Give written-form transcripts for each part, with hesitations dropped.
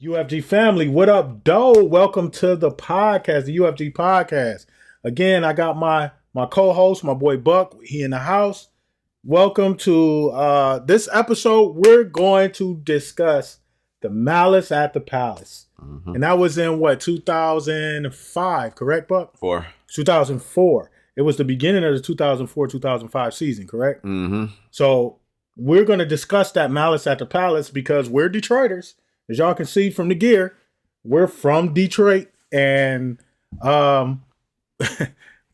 UFG family, what up, doe? Welcome to the podcast, the UFG podcast. Again, I got my co-host, my boy Buck. He in the house. Welcome to this episode. We're going to discuss the Malice at the Palace, and that was in what 2005, correct, Buck? 2004. It was the beginning of the 2004-2005 season, correct? So we're going to discuss that Malice at the Palace because we're Detroiters. As y'all can see from the gear, we're from Detroit, and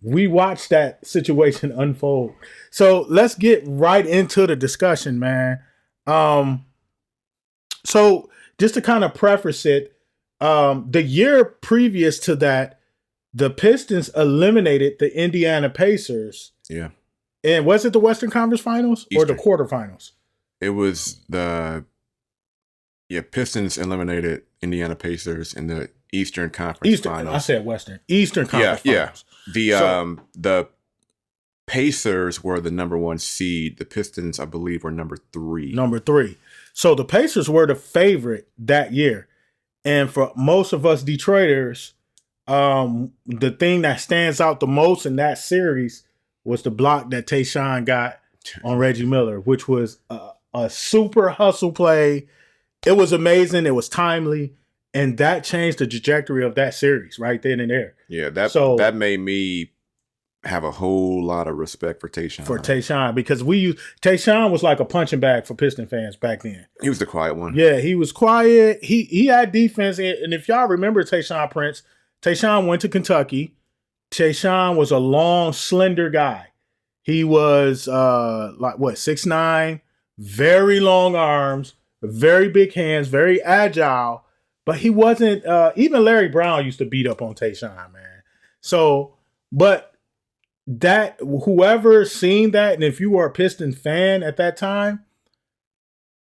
we watched that situation unfold. So let's get right into the discussion, man. So just to kind of preface it, the year previous to that, the Pistons eliminated the Indiana Pacers. Yeah. And was it the Western Conference Finals or the quarterfinals? It was Pistons eliminated Indiana Pacers in the Eastern Conference Finals. I said Western. Eastern Conference Finals. The Pacers were the number 1 seed. The Pistons, I believe, were number 3. Number 3. So the Pacers were the favorite that year. And for most of us Detroiters, the thing that stands out the most in that series was the block that Tayshaun got on Reggie Miller, which was a super hustle play. It was amazing. It was timely. And that changed the trajectory of that series right then and there. Yeah, that made me have a whole lot of respect for Tayshaun. Because Tayshaun was like a punching bag for Piston fans back then. He was the quiet one. Yeah, he was quiet. He had defense. And if y'all remember Tayshaun Prince, Tayshaun went to Kentucky. Tayshaun was a long, slender guy. He was 6'9", very long arms, very big hands, very agile, but he wasn't, even Larry Brown used to beat up on Tayshaun, man. So, but that, whoever seen that, and if you were a Piston fan at that time,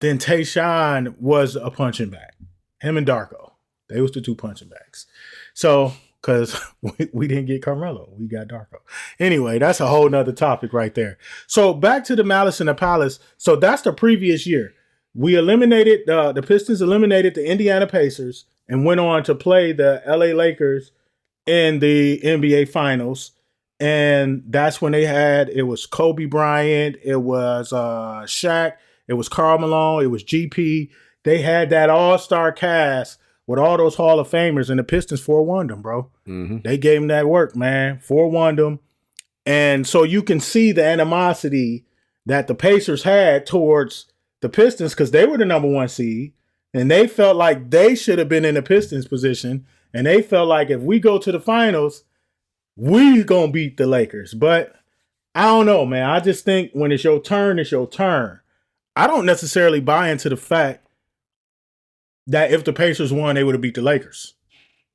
then Tayshaun was a punching bag. Him and Darko, they was the 2 punching bags. So, because we didn't get Carmelo, we got Darko. Anyway, that's a whole nother topic right there. So back to the Malice in the Palace. So that's the previous year. We eliminated, the Pistons eliminated the Indiana Pacers and went on to play the LA Lakers in the NBA Finals. And that's when it was Kobe Bryant, it was Shaq, it was Karl Malone, it was GP. They had that all-star cast with all those Hall of Famers, and the Pistons 4-1'd them, bro. They gave them that work, man. 4-1'd them. And so you can see the animosity that the Pacers had towards the Pistons because they were the number 1 seed, and they felt like they should have been in the Pistons position, and they felt like if we go to the finals, we gonna beat the Lakers. But I don't know, man. I just think when it's your turn, it's your turn. I don't necessarily buy into the fact that if the Pacers won, they would have beat the Lakers.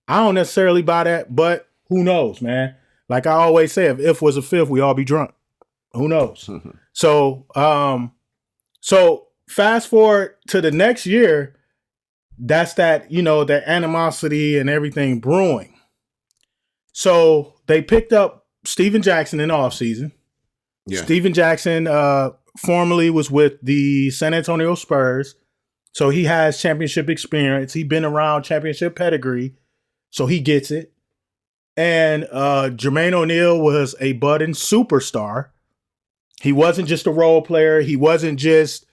I don't necessarily buy that, but who knows, man? Like I always say, if was a fifth, we all be drunk. Who knows? So fast forward to the next year, that's that, that animosity and everything brewing. So they picked up Steven Jackson in the offseason. Yeah. Steven Jackson formerly was with the San Antonio Spurs. So he has championship experience. He's been around championship pedigree. So he gets it. And Jermaine O'Neal was a budding superstar. He wasn't just a role player. He wasn't just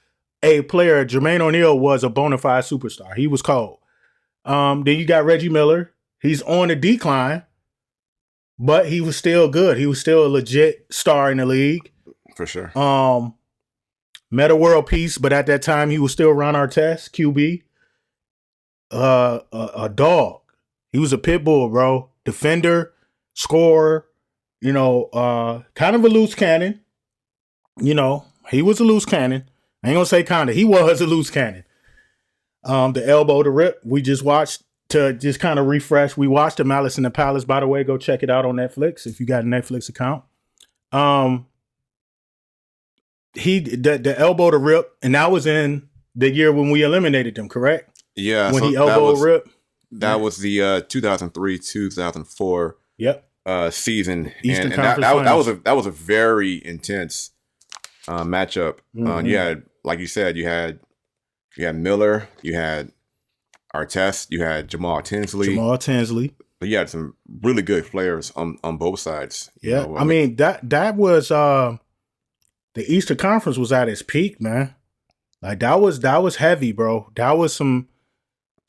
a player. Jermaine O'Neal was a bona fide superstar. He was cold. Then you got Reggie Miller. He's on the decline, but he was still good. He was still a legit star in the league. For sure. Meta world peace, but at that time he was still Ron Artest, QB. A dog. He was a pit bull, bro. Defender, scorer, kind of a loose cannon. He was a loose cannon. I ain't gonna say kinda. He was a loose cannon. The elbow to rip. We just watched to just kind of refresh. We watched the Malice in the Palace. By the way, go check it out on Netflix if you got a Netflix account. The elbow to rip, and that was in the year when we eliminated them, correct? Yeah. When he elbow rip. That was the 2003-2004 season. Eastern and that was a very intense matchup. You had, like you said, you had Miller, you had Artest. You had Jamal Tinsley. But you had some really good players on both sides. Yeah, I mean that was the Eastern Conference was at its peak, man. Like that was heavy, bro. That was some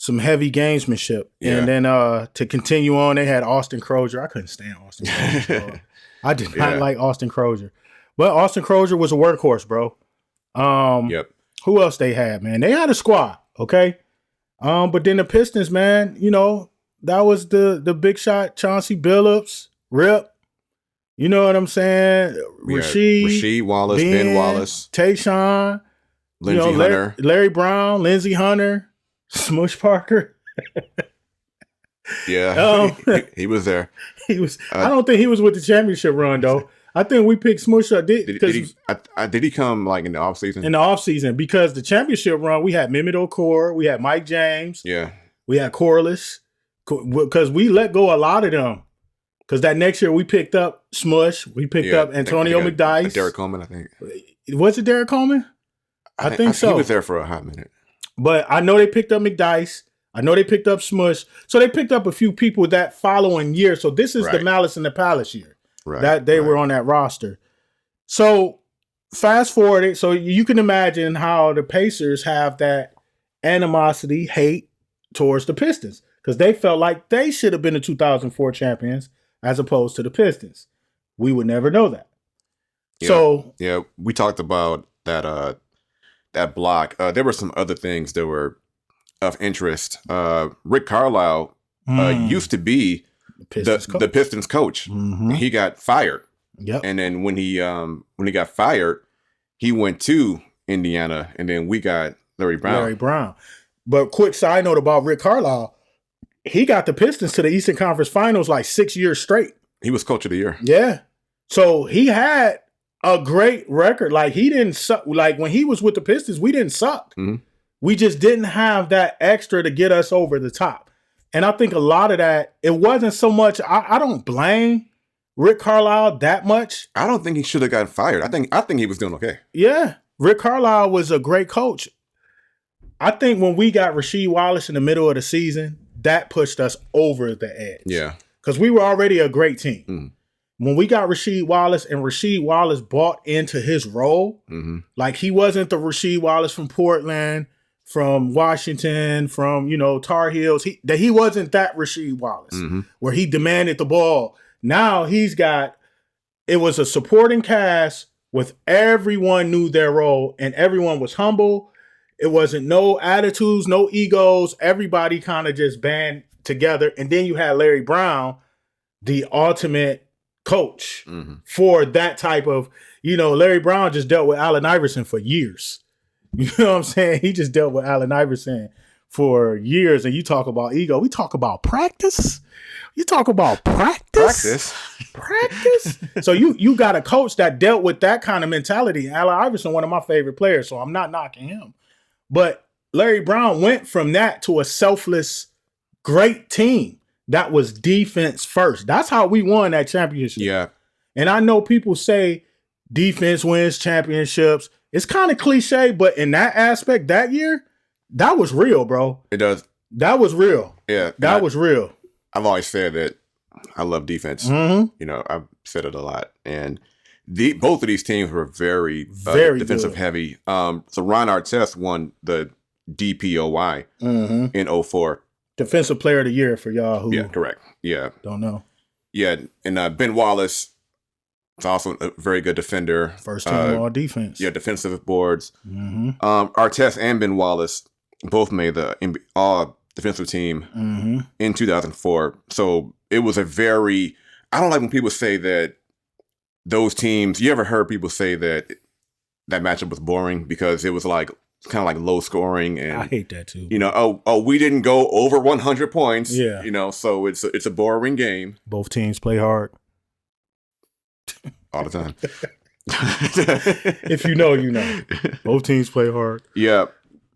heavy gamesmanship. Yeah. And then to continue on, they had Austin Crozier. I couldn't stand Austin Crozier, bro. I did not like Austin Crozier. But Austin Crozier was a workhorse, bro. Yep. Who else they had, man? They had a squad, okay? But then the Pistons, man, you know, that was the big shot, Chauncey Billups, Rip. You know what I'm saying? Rasheed Wallace, Ben Wallace, Tayshaun, Lindsey Hunter, Larry Brown, Lindsey Hunter, Smush Parker. Yeah, he was there. He was. I don't think he was with the championship run though. I think we picked Smush up. Did he come like in the offseason? In the offseason, because the championship run, we had Mehmet Okur, we had Mike James, we had Corliss, because we let go a lot of them. Because that next year we picked up Smush, we picked up Antonio McDyess, Derek Coleman, I think. Was it Derek Coleman? I think so. He was there for a hot minute. But I know they picked up McDyess. I know they picked up Smush. So they picked up a few people that following year. So this is the Malice in the Palace year. That they were on that roster. So fast forward it. So you can imagine how the Pacers have that animosity, hate towards the Pistons. Because they felt like they should have been the 2004 champions as opposed to the Pistons. We would never know that. Yeah. So we talked about that that block. There were some other things that were of interest. Rick Carlisle used to be the Pistons coach. Mm-hmm. He got fired. Yep. And then when he got fired, he went to Indiana, and then we got Larry Brown. But quick side note about Rick Carlisle, he got the Pistons to the Eastern Conference Finals like 6 years straight. He was coach of the year. Yeah. So he had a great record. Like he didn't suck. Like when he was with the Pistons, we didn't suck. Mm-hmm. We just didn't have that extra to get us over the top. And I think a lot of that, it wasn't so much, I don't blame Rick Carlisle that much. I don't think he should have gotten fired. I think he was doing okay. Yeah. Rick Carlisle was a great coach. I think when we got Rasheed Wallace in the middle of the season, that pushed us over the edge. Yeah. Because we were already a great team. Mm. When we got Rasheed Wallace and Rasheed Wallace bought into his role, like he wasn't the Rasheed Wallace from Portland, from Washington, from, Tar Heels. He wasn't that Rasheed Wallace where he demanded the ball. Now it was a supporting cast with everyone knew their role and everyone was humble. It wasn't no attitudes, no egos. Everybody kind of just band together. And then you had Larry Brown, the ultimate coach for that type of, Larry Brown just dealt with Allen Iverson for years. You know what I'm saying? He just dealt with Allen Iverson for years. And you talk about ego. We talk about practice. You talk about practice. So you got a coach that dealt with that kind of mentality. Allen Iverson, one of my favorite players, so I'm not knocking him. But Larry Brown went from that to a selfless, great team that was defense first. That's how we won that championship. Yeah. And I know people say defense wins championships. It's kind of cliche, but in that aspect, that year, that was real, bro. It does. That was real. Yeah. That was real. I've always said that I love defense. I've said it a lot. And both of these teams were very defensive heavy. So Ron Artest won the DPOY in 04. Defensive Player of the Year for y'all who correct. Yeah. Don't know. Yeah. And Ben Wallace is also a very good defender. First team all defense. Yeah, defensive boards. Artest and Ben Wallace both made the all defensive team in 2004. So it was a very, I don't like when people say that those teams, you ever heard people say that matchup was boring because it was like kind of like low scoring, and I hate that too. We didn't go over 100 points. Yeah. So it's a boring game. Both teams play hard all the time. If you know, you know. Both teams play hard. Yeah,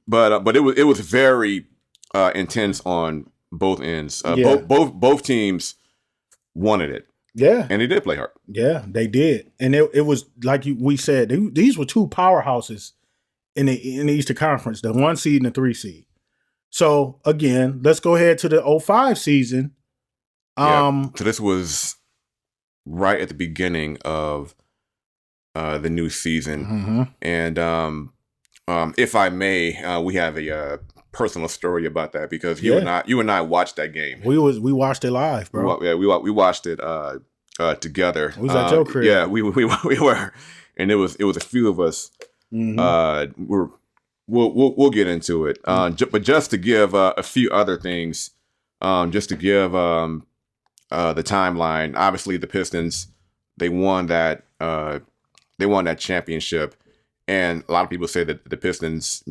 but it was very intense on both ends. Both teams wanted it. Yeah, and they did play hard. Yeah, they did, and it was like we said. These were two powerhouses in the Eastern Conference, the 1 seed and the 3 seed. So again, let's go ahead to the 05 season. So this was right at the beginning of the new season, and if I may, we have a personal story about that because you and I watched that game. We watched it live, bro. We watched it together. We was at your crib. Yeah, we were, and it was a few of us. We'll get into it. But just to give a few other things, just to give the timeline. Obviously, the Pistons they won that championship, and a lot of people say that the Pistons,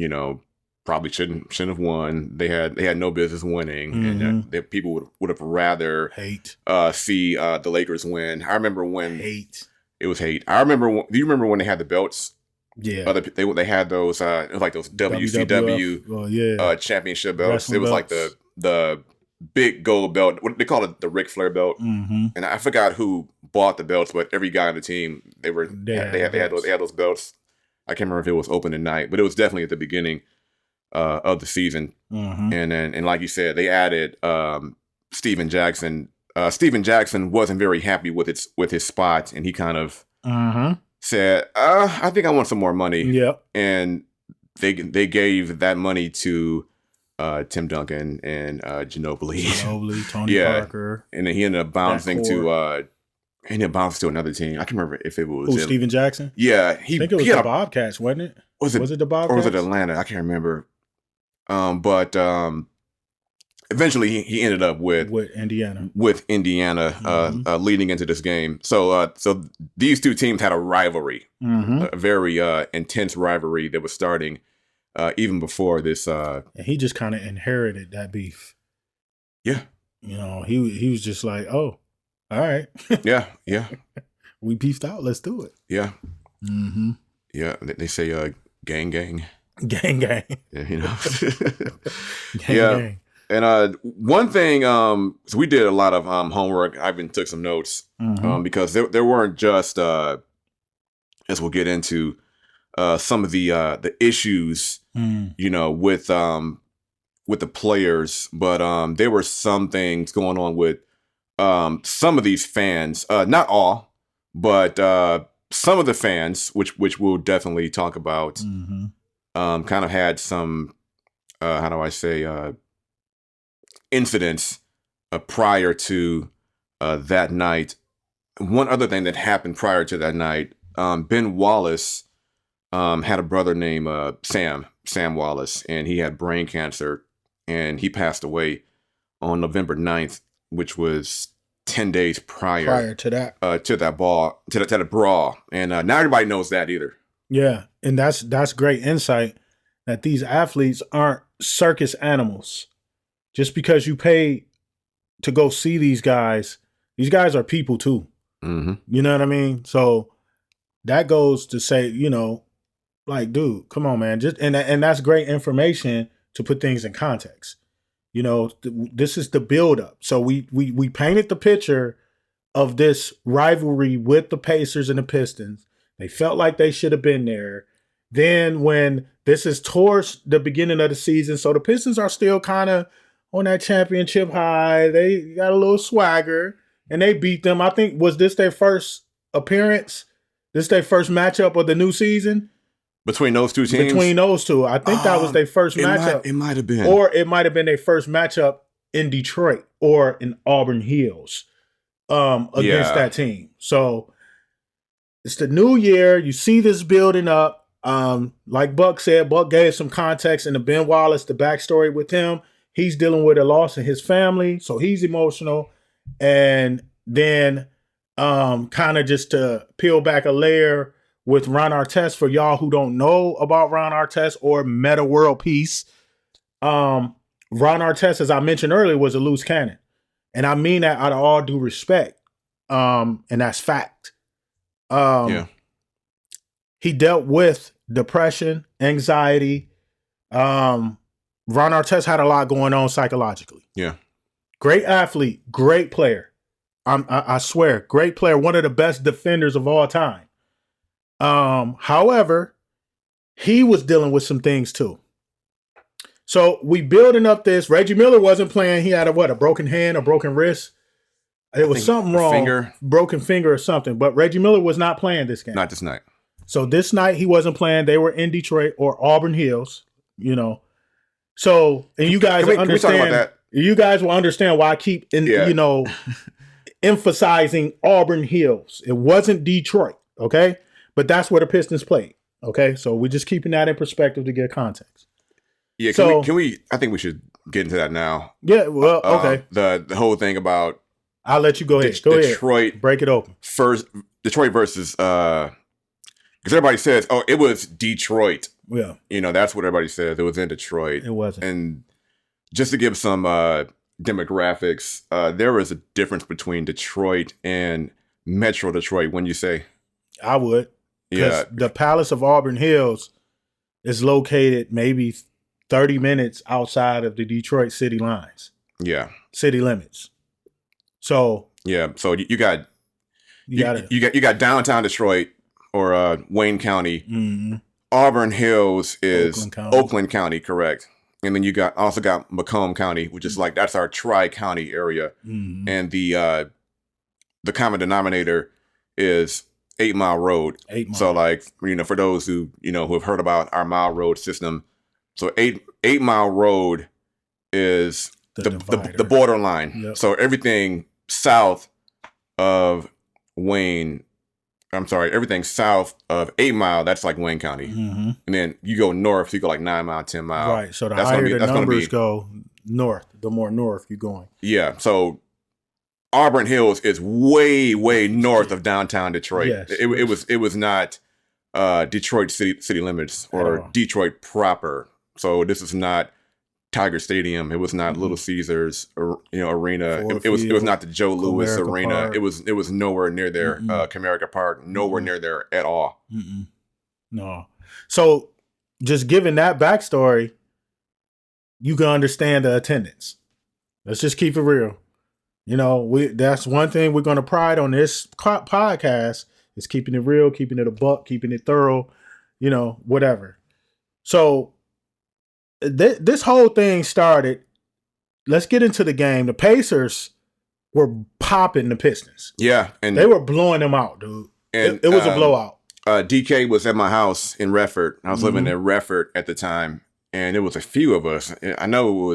probably shouldn't have won. They had no business winning, and that people would have rather see the Lakers win. I remember when it was hate. I remember. Do you remember when they had the belts? Yeah, they had those. It was like those WCW championship belts. It was like the big gold belt. What they call it, the Ric Flair belt. And I forgot who bought the belts, but every guy on the team they had those belts. I can't remember if it was opening night, but it was definitely at the beginning of the season. And like you said, they added Steven Jackson. Steven Jackson wasn't very happy with his spot, and he kind of said, I think I want some more money. Yep. And they gave that money to Tim Duncan and Ginobili, Tony Parker. And then he ended up bouncing to another team. I can't remember if it was Steven Jackson? Yeah. I think it was the Bobcats, wasn't it? Was it the Bobcats? Or was it Atlanta? I can't remember. But eventually he ended up with Indiana. Leading into this game. So these two teams had a rivalry, a very intense rivalry that was starting even before this. And he just kind of inherited that beef. Yeah. He was just like, oh, all right. Yeah. We beefed out. Let's do it. Yeah. Yeah. They say gang. Gang. Yeah, Gang. And one thing, so we did a lot of homework. I even took some notes because there weren't just, as we'll get into, some of the issues, with the players, but there were some things going on with some of these fans. Not all, but some of the fans, which we'll definitely talk about, kind of had some, how do I say, incidents prior to that night. One other thing that happened prior to that night, Ben Wallace had a brother named Sam Wallace, and he had brain cancer, and he passed away on November 9th, which was 10 days prior to that to the brawl, and now everybody knows that either. Yeah, and that's great insight that these athletes aren't circus animals. Just because you pay to go see these guys are people too. You know what I mean? So that goes to say, like, dude, come on, man. Just and that's great information to put things in context. This is the buildup. So we painted the picture of this rivalry with the Pacers and the Pistons. They felt like they should have been there. Then when this is towards the beginning of the season, so the Pistons are still kind of on that championship high. They got a little swagger, and they beat them. I think, was this their first appearance? This their first matchup of the new season? Between those two teams? Between those two. I think that was their first matchup. It might have been. Or it might have been their first matchup in Detroit or in Auburn Hills against that team. So it's the new year. You see this building up. Like Buck said, Buck gave some context into Ben Wallace, the backstory with him. He's dealing with a loss in his family, so he's emotional. And then kind of just to peel back a layer with Ron Artest, for y'all who don't know about Ron Artest or Meta World Peace, Ron Artest, as I mentioned earlier, was a loose cannon. And I mean that out of all due respect. And that's fact. He dealt with depression, anxiety, Ron Artest had a lot going on psychologically. Yeah. Great athlete, great player. I swear, great player, one of the best defenders of all time. However, he was dealing with some things too. So we building up this. Reggie Miller wasn't playing. He had a broken hand, a broken wrist. It was something wrong. Broken finger or something. But Reggie Miller was not playing this game. Not this night. So this night he wasn't playing. They were in Detroit or Auburn Hills, you know. So, and you guys understand. You guys will understand why I keep emphasizing Auburn Hills. It wasn't Detroit, okay? But that's where the Pistons played, okay? So we're just keeping that in perspective to get context. Yeah, can we I think we should get into that now. Yeah, well, okay. The whole thing about I'll let you go ahead. Detroit. Ahead. Break it open. First, Detroit versus because everybody says, oh, it was Detroit. Yeah. You know, that's what everybody says. It was in Detroit. It wasn't. And just to give some demographics, there was a difference between Detroit and Metro Detroit, when you say. I would. Yeah. The Palace of Auburn Hills is located maybe 30 minutes outside of the Detroit city lines. Yeah. City limits. So yeah, so you got downtown Detroit or Wayne County. Mm-hmm. Auburn Hills is Oakland County, correct? And then you also got Macomb County, which is like that's our tri-county area. Mm-hmm. And the common denominator is 8 Mile Road. 8 Mile. So like for those who who have heard about our Mile Road system, so 8 Mile Road is the borderline. Yep. So everything south of everything south of 8 Mile, that's like Wayne County. Mm-hmm. And then you go north, so you go like 9 Mile, 10 Mile. Right. So the higher the numbers go north, the more north you're going. Yeah. So Auburn Hills is way, way north of downtown Detroit. Yes. It was not Detroit city limits or Detroit proper. So this is not Tiger Stadium. It was not Little Caesars, arena. It was not the Joe Louis Comerica Arena. Park. It was nowhere near there. Comerica Park, nowhere near there at all. Mm-mm. No. So just given that backstory, you can understand the attendance. Let's just keep it real. That's one thing we're going to pride on this podcast is keeping it real, keeping it a buck, keeping it thorough, whatever. So this whole thing started. Let's get into the game. The Pacers were popping the Pistons. Yeah, and they were blowing them out, dude. And it was a blowout. DK was at my house in Redford. I was living in Redford at the time, and it was a few of us. I know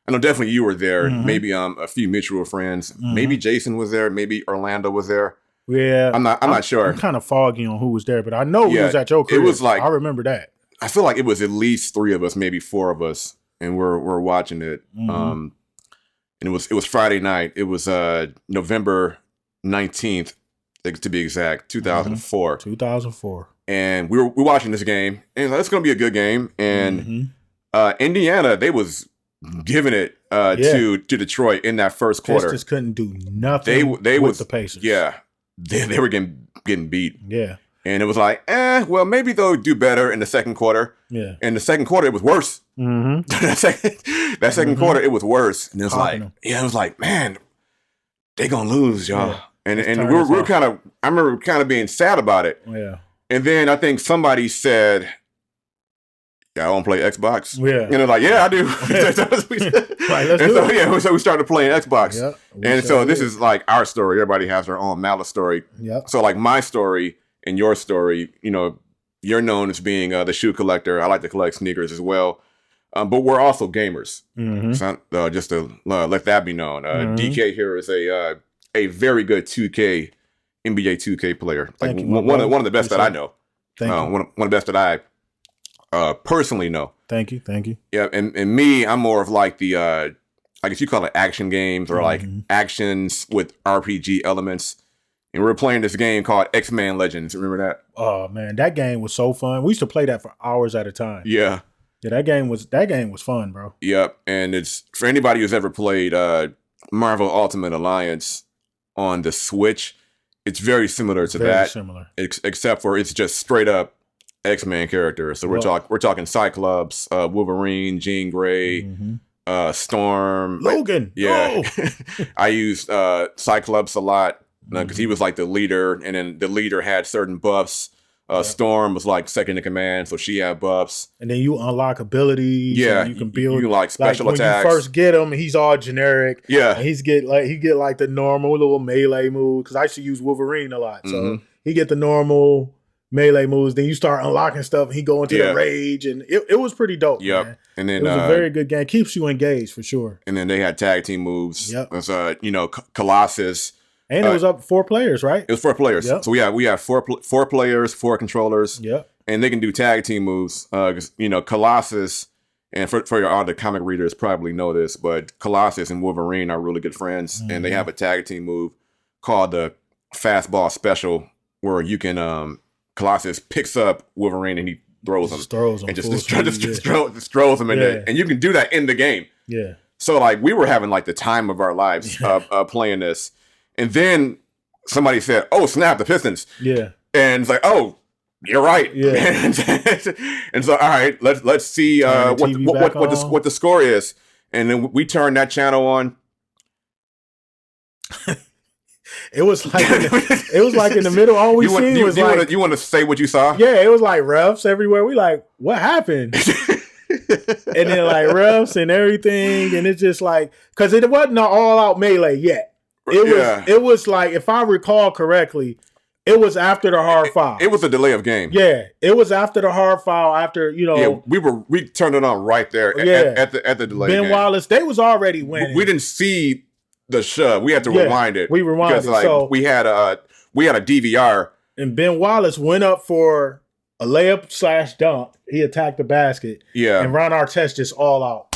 definitely you were there. Mm-hmm. Maybe a few mutual friends. Mm-hmm. Maybe Jason was there. Maybe Orlando was there. Yeah, I'm not sure. I'm kind of foggy on who was there, but I know we was at your crib. It was like I remember that. I feel like it was at least 3 of us, maybe 4 of us, and we're watching it. Mm-hmm. And it was Friday night. It was November 19th, to be exact, 2004. 2004. And we were watching this game, and it's going to be a good game. And Indiana, they was giving it to Detroit in that first quarter. Pistons couldn't do nothing. They with the Pacers. Yeah, they were getting beat. Yeah. And it was like, well, maybe they'll do better in the second quarter. Yeah. In the second quarter, it was worse. Mm-hmm. that second quarter, it was worse. And it was like, man, they gonna lose, y'all. Yeah. And we were kind of, I remember kind of being sad about it. Yeah. And then I think somebody said, "Yeah, I want to play Xbox." Yeah. And they're like, "Yeah, I do." Right, let's do it. Yeah, so we started playing Xbox. Yep, and so this is like our story. Everybody has their own Malice story. Yep. So like my story and your story, you're known as being the shoe collector. I like to collect sneakers as well. But we're also gamers. Mm-hmm. So, just to let that be known. DK here is a very good NBA 2K player. Like one of the best that I know. Thank you. One of the best that I personally know. Thank you. Yeah, and me, I'm more of like the I guess you call it action games or like actions with RPG elements. And we were playing this game called X-Men Legends. Remember that? Oh man, that game was so fun. We used to play that for hours at a time. Yeah. Yeah, that game was fun, bro. Yep. And it's for anybody who's ever played Marvel Ultimate Alliance on the Switch, it's very similar to that. Very similar. Except for it's just straight up X-Men characters. So we're talking Cyclops, Wolverine, Jean Grey, Storm, Logan. Yeah. I used Cyclops a lot because he was like the leader, and then the leader had certain buffs. Storm was like second in command, so she had buffs. And then you unlock abilities. Yeah, and you can build. You like special attacks. When you first get him, he's all generic. Yeah, and he get like the normal little melee move. Because I used to use Wolverine a lot, so he get the normal melee moves. Then you start unlocking stuff, and he go into the rage, and it was pretty dope. Yep, man. And then it was a very good game. Keeps you engaged for sure. And then they had tag team moves. Yep, it was Colossus. And it was up 4 players, right? It was 4 players. Yep. So we have 4 players, 4 controllers. Yep. And they can do tag team moves. Colossus, and for all the comic readers probably know this, but Colossus and Wolverine are really good friends, and they have a tag team move called the Fastball Special, where you can Colossus picks up Wolverine and he throws him, and just throws him in there, and you can do that in the game. Yeah. So like we were having like the time of our lives playing this. And then somebody said, "Oh, snap, the Pistons." Yeah. And it's like, "Oh, you're right." Yeah. and so, all right, let's see what the score is. And then we turned that channel on. It was like in the middle. All we seen was like, you want to say what you saw? Yeah, it was like refs everywhere. We like, what happened? And then like refs and everything, and it's just like, because it wasn't an all out melee yet. It was like, if I recall correctly, it was after the hard foul. It was a delay of game. Yeah, it was after the hard foul. After we turned it on right there at the delay. Ben Wallace, they was already winning. We didn't see the shove. We had to rewind it. We rewinded because so we had a DVR, and Ben Wallace went up for a layup / dunk. He attacked the basket. Yeah, and Ron Artest just all out.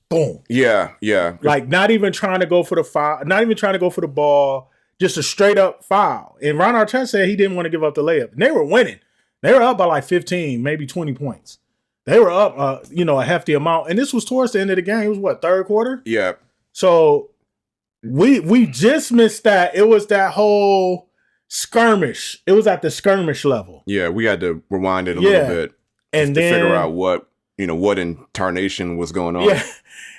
Boom. Yeah. Like not even trying to go for the foul, not even trying to go for the ball, just a straight up foul. And Ron Artest said he didn't want to give up the layup. And they were winning. They were up by like 15, maybe 20 points. They were up, a hefty amount. And this was towards the end of the game. It was what, third quarter? Yeah. So we just missed that. It was that whole skirmish. It was at the skirmish level. Yeah, we had to rewind it a little bit and then figure out what in tarnation was going on. Yeah.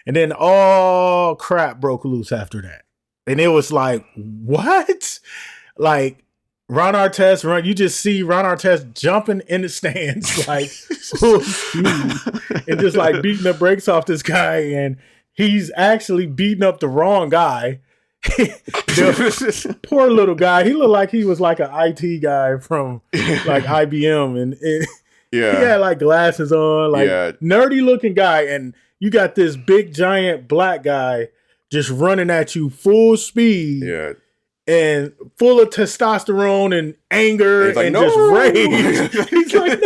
And then all crap broke loose after that. And it was like, what? Like Ron Artest, you just see Ron Artest jumping in the stands like full speed and just like beating the brakes off this guy. And he's actually beating up the wrong guy. Poor little guy. He looked like he was like an IT guy from like IBM. And he had like glasses on, like nerdy looking guy. And you got this big giant black guy just running at you full speed. Yeah. And full of testosterone and anger and just rage. He's like,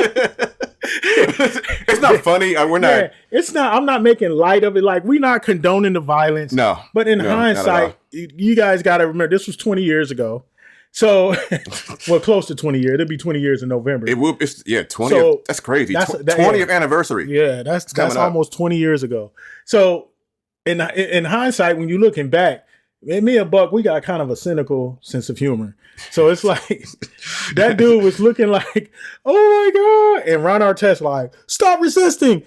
it's not funny. We're not. Yeah, it's not. I'm not making light of it. Like, we're not condoning the violence. No. But in hindsight, you guys got to remember, this was 20 years ago. So, well, close to 20 years. It'll be 20 years in November. It will. 20. So, that's crazy. 20th anniversary. Yeah, that's almost 20 years ago. So, in hindsight, when you're looking back, me and Buck, we got kind of a cynical sense of humor. So it's like that dude was looking like, oh my God. And Ron Artest like, stop resisting.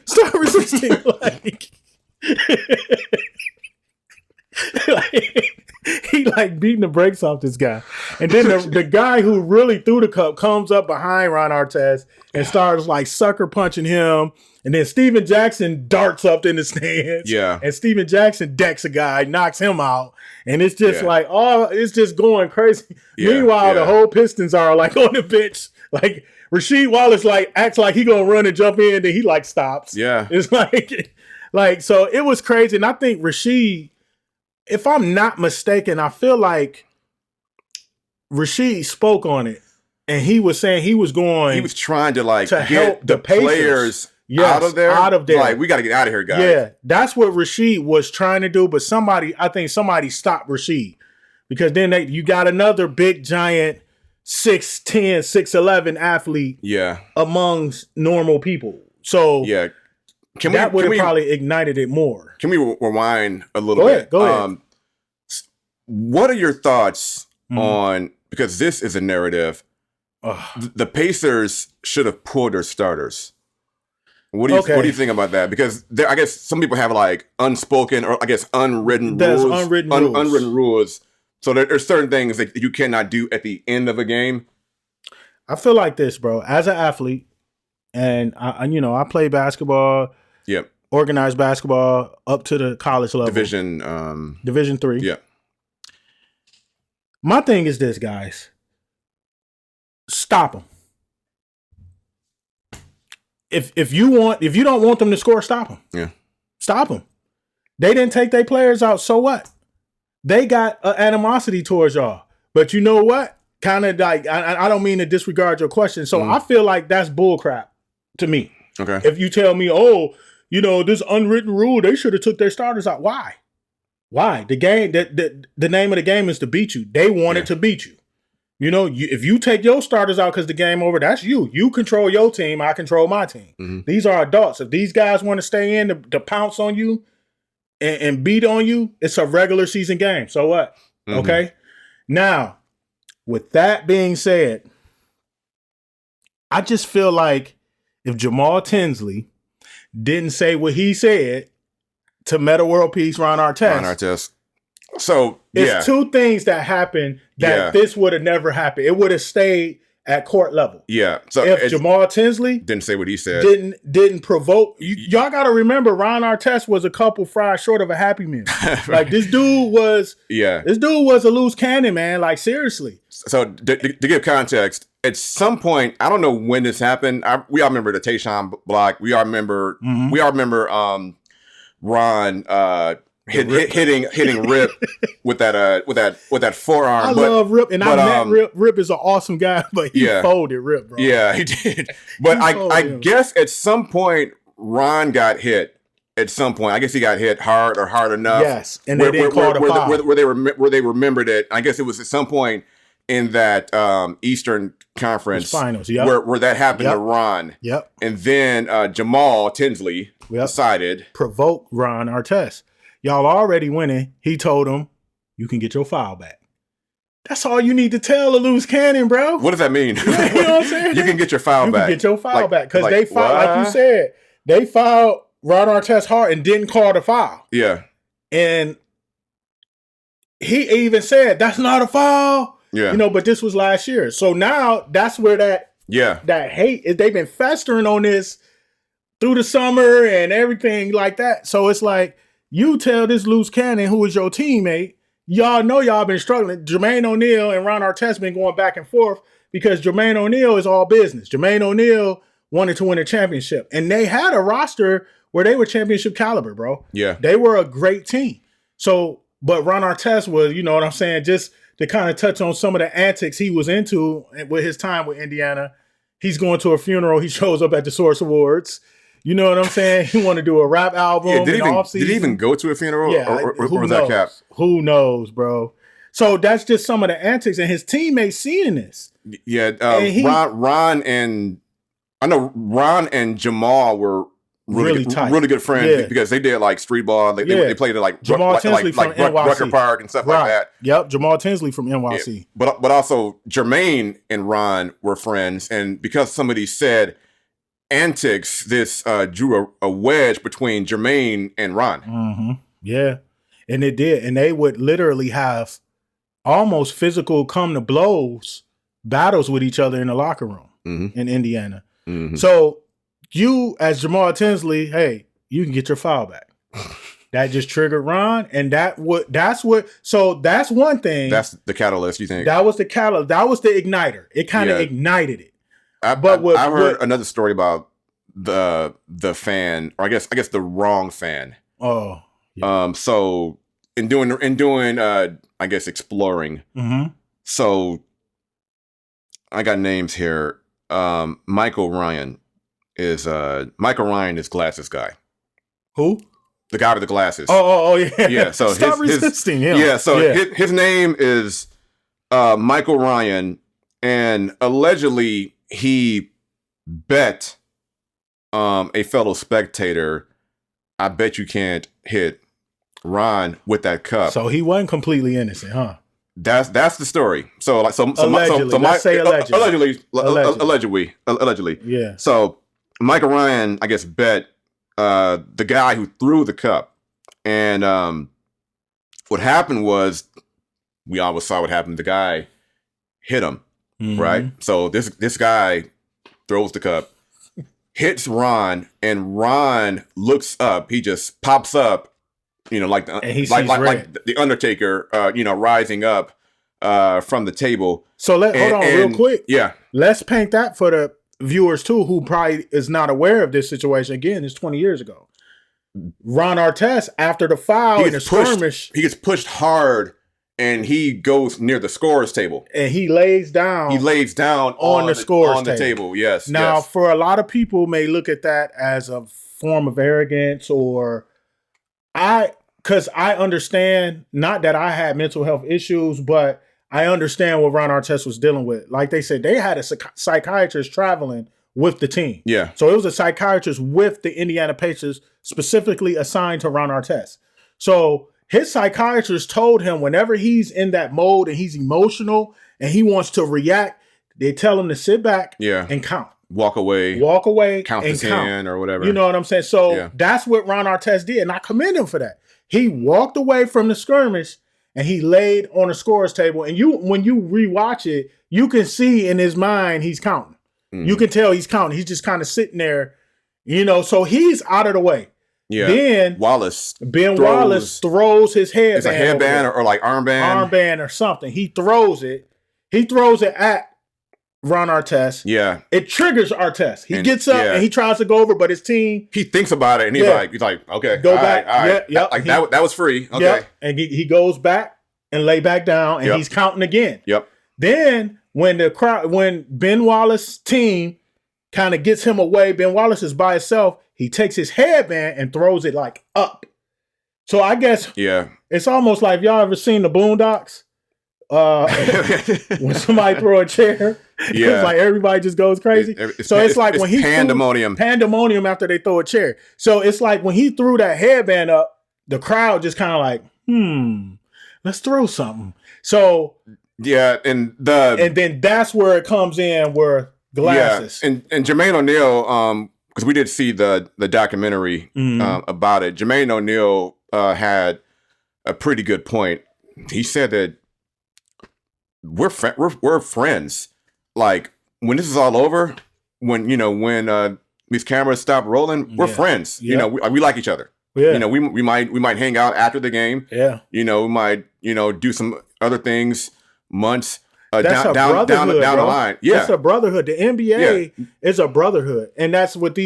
He like beating the brakes off this guy. And then the guy who really threw the cup comes up behind Ron Artest and starts like sucker punching him. And then Steven Jackson darts up in the stands. Yeah. And Steven Jackson decks a guy, knocks him out. And it's just like, it's just going crazy. Yeah. Meanwhile, the whole Pistons are like on the bench. Like Rasheed Wallace like acts like he gonna run and jump in, then he like stops. Yeah. It's like so it was crazy. And I think Rasheed, if I'm not mistaken, I feel like Rasheed spoke on it. And he was saying he was trying to get help the players out of there. Like, we got to get out of here, guys. Yeah, that's what Rasheed was trying to do. But I think somebody stopped Rasheed. Because then you got another big, giant 6'10", 6'11" athlete amongst normal people. So that would have probably ignited it more. Can we rewind a little bit? Go ahead. What are your thoughts on, because this is a narrative, the Pacers should have pulled their starters. What do you think about that? Because I guess some people have like unspoken or I guess unwritten rules. So there's certain things that you cannot do at the end of a game. I feel like this, bro. As an athlete, and I play basketball. Yep. Organized basketball up to the college level. Division 3. Yeah. My thing is this, guys. Stop them. If you don't want them to score, stop them. Yeah. Stop them. They didn't take their players out, so what? They got animosity towards y'all. But you know what? Kind of like, I don't mean to disregard your question. So I feel like that's bullcrap to me. Okay. If you tell me, this unwritten rule, they should have took their starters out. Why? The game, the name of the game is to beat you. They wanted to beat you. If you take your starters out because the game over, that's you. You control your team. I control my team. Mm-hmm. These are adults. If these guys want to stay in to pounce on you and beat on you, it's a regular season game. So what? Mm-hmm. Okay. Now, with that being said, I just feel like if Jamal Tinsley didn't say what he said to Meta World Peace Ron Artest. So, it's two things that happened that this would have never happened. It would have stayed at court level. Yeah. So if Jamal Tinsley didn't say what he said, didn't provoke, y'all got to remember Ron Artest was a couple fries short of a Happy Meal. Like this dude was a loose cannon, man. Like seriously. So to give context, at some point, I don't know when this happened. We all remember the Tayshaun block. We all remember. Ron hitting Rip with that forearm. I love Rip, and I met Rip. Rip is an awesome guy, but he folded Rip, bro. Yeah, he did. But I guess at some point Ron got hit. At some point, I guess he got hit hard or hard enough. Yes, and they didn't call the foul. Where they remembered it. I guess it was at some point in that Eastern Conference finals, where that happened to Ron. Yep. And then Jamal Tinsley decided provoke Ron Artest. Y'all already winning. He told him, "You can get your foul back." That's all you need to tell a loose cannon, bro. What does that mean? You know what I'm saying? You can get your foul back. You can get your foul back because they fouled, like you said, they fouled Ron Artest hard and didn't call the foul. Yeah. And he even said, "That's not a foul." Yeah. But this was last year. So now that's where that hate is. They've been festering on this through the summer and everything like that. So it's like, you tell this loose cannon who is your teammate, y'all know y'all been struggling. Jermaine O'Neal and Ron Artest been going back and forth because Jermaine O'Neal is all business. Jermaine O'Neal wanted to win a championship. And they had a roster where they were championship caliber, bro. Yeah. They were a great team. So, but Ron Artest was, you know what I'm saying, just to kind of touch on some of the antics he was into with his time with Indiana. He's going to a funeral. He shows up at the Source Awards. You know what I'm saying? He wanted to do a rap album in the offseason. Did he even go to a funeral? Yeah, or was that cap? Who knows, bro? So that's just some of the antics, and his teammates seeing this. Yeah, Ron and Jamal were really tight, really good friends because they did like street ball. They played at like Jamal Tinsley from NYC. Rucker Park and stuff like that. Yep, Jamal Tinsley from NYC. Yeah. But also Jermaine and Ron were friends, and because somebody said antics, this drew a wedge between Jermaine and Ron. Mm-hmm. Yeah, and it did, and they would literally have almost physical come to blows battles with each other in the locker room in Indiana. Mm-hmm. So you, as Jamal Tinsley, hey, you can get your foul back. That just triggered Ron, and that's one thing. That's the catalyst, you think? That was the catalyst. That was the igniter. It kind of ignited it. I've heard another story about the fan, or I guess the wrong fan. Oh. Yeah. So in doing I guess exploring. Mm-hmm. So I got names here. Michael Ryan is glasses guy. Who? The guy with the glasses. Oh yeah. Yeah. So stop resisting him. Yeah. So his name is Michael Ryan, and allegedly he bet a fellow spectator, "I bet you can't hit Ron with that cup." So he wasn't completely innocent, huh? That's the story. So like allegedly. Yeah. So Michael Ryan, I guess, bet the guy who threw the cup, and what happened was, we always saw what happened. The guy hit him. right? So this guy throws the cup, hits Ron, and Ron looks up. He just pops up, like the Undertaker, rising up from the table. So hold on real quick. Yeah. Let's paint that for the viewers too, who probably is not aware of this situation. Again, it's 20 years ago. Ron Artest, after the foul in the skirmish, he gets pushed hard, and he goes near the scorer's table, and he lays down. On the scorer's table. Yes. Now, for a lot of people, may look at that as a form of arrogance, because I understand, not that I had mental health issues, but I understand what Ron Artest was dealing with. Like they said, they had a psychiatrist traveling with the team. Yeah. So it was a psychiatrist with the Indiana Pacers specifically assigned to Ron Artest. So his psychiatrist told him whenever he's in that mode and he's emotional and he wants to react, they tell him to sit back and count. Walk away, count and to 10 or whatever. You know what I'm saying? So that's what Ron Artest did, and I commend him for that. He walked away from the skirmish and he laid on the scorer's table. And when you rewatch it, you can see in his mind he's counting. You can tell he's counting. He's just kind of sitting there, so he's out of the way. Yeah. Then Ben Wallace throws his headband. It's a headband or like armband. Armband or something. He throws it. He throws it at Ron Artest. Yeah. It triggers Artest. He gets up and he tries to go over, but his team. He thinks about it and he's like, okay, go back. All right. Yep. Like that was free. Okay. Yep. And he goes back and lay back down and he's counting again. Yep. Then when Ben Wallace's team kind of gets him away, Ben Wallace is by himself. He takes his headband and throws it like up. So I guess it's almost like, y'all ever seen the Boondocks? When somebody throw a chair, it's like everybody just goes crazy. It's like when he pandemonium after they throw a chair. So it's like when he threw that headband up, the crowd just kind of like, let's throw something. So and then that's where it comes in, where glasses and Jermaine O'Neal, because we did see the documentary about it. Jermaine O'Neal had a pretty good point. He said that we're friends. Like when this is all over, when these cameras stop rolling, we're friends. Yeah. We like each other. Yeah. We might hang out after the game. Yeah. We might do some other things months down the line. Yeah. It's a brotherhood. The NBA is a brotherhood. And that's what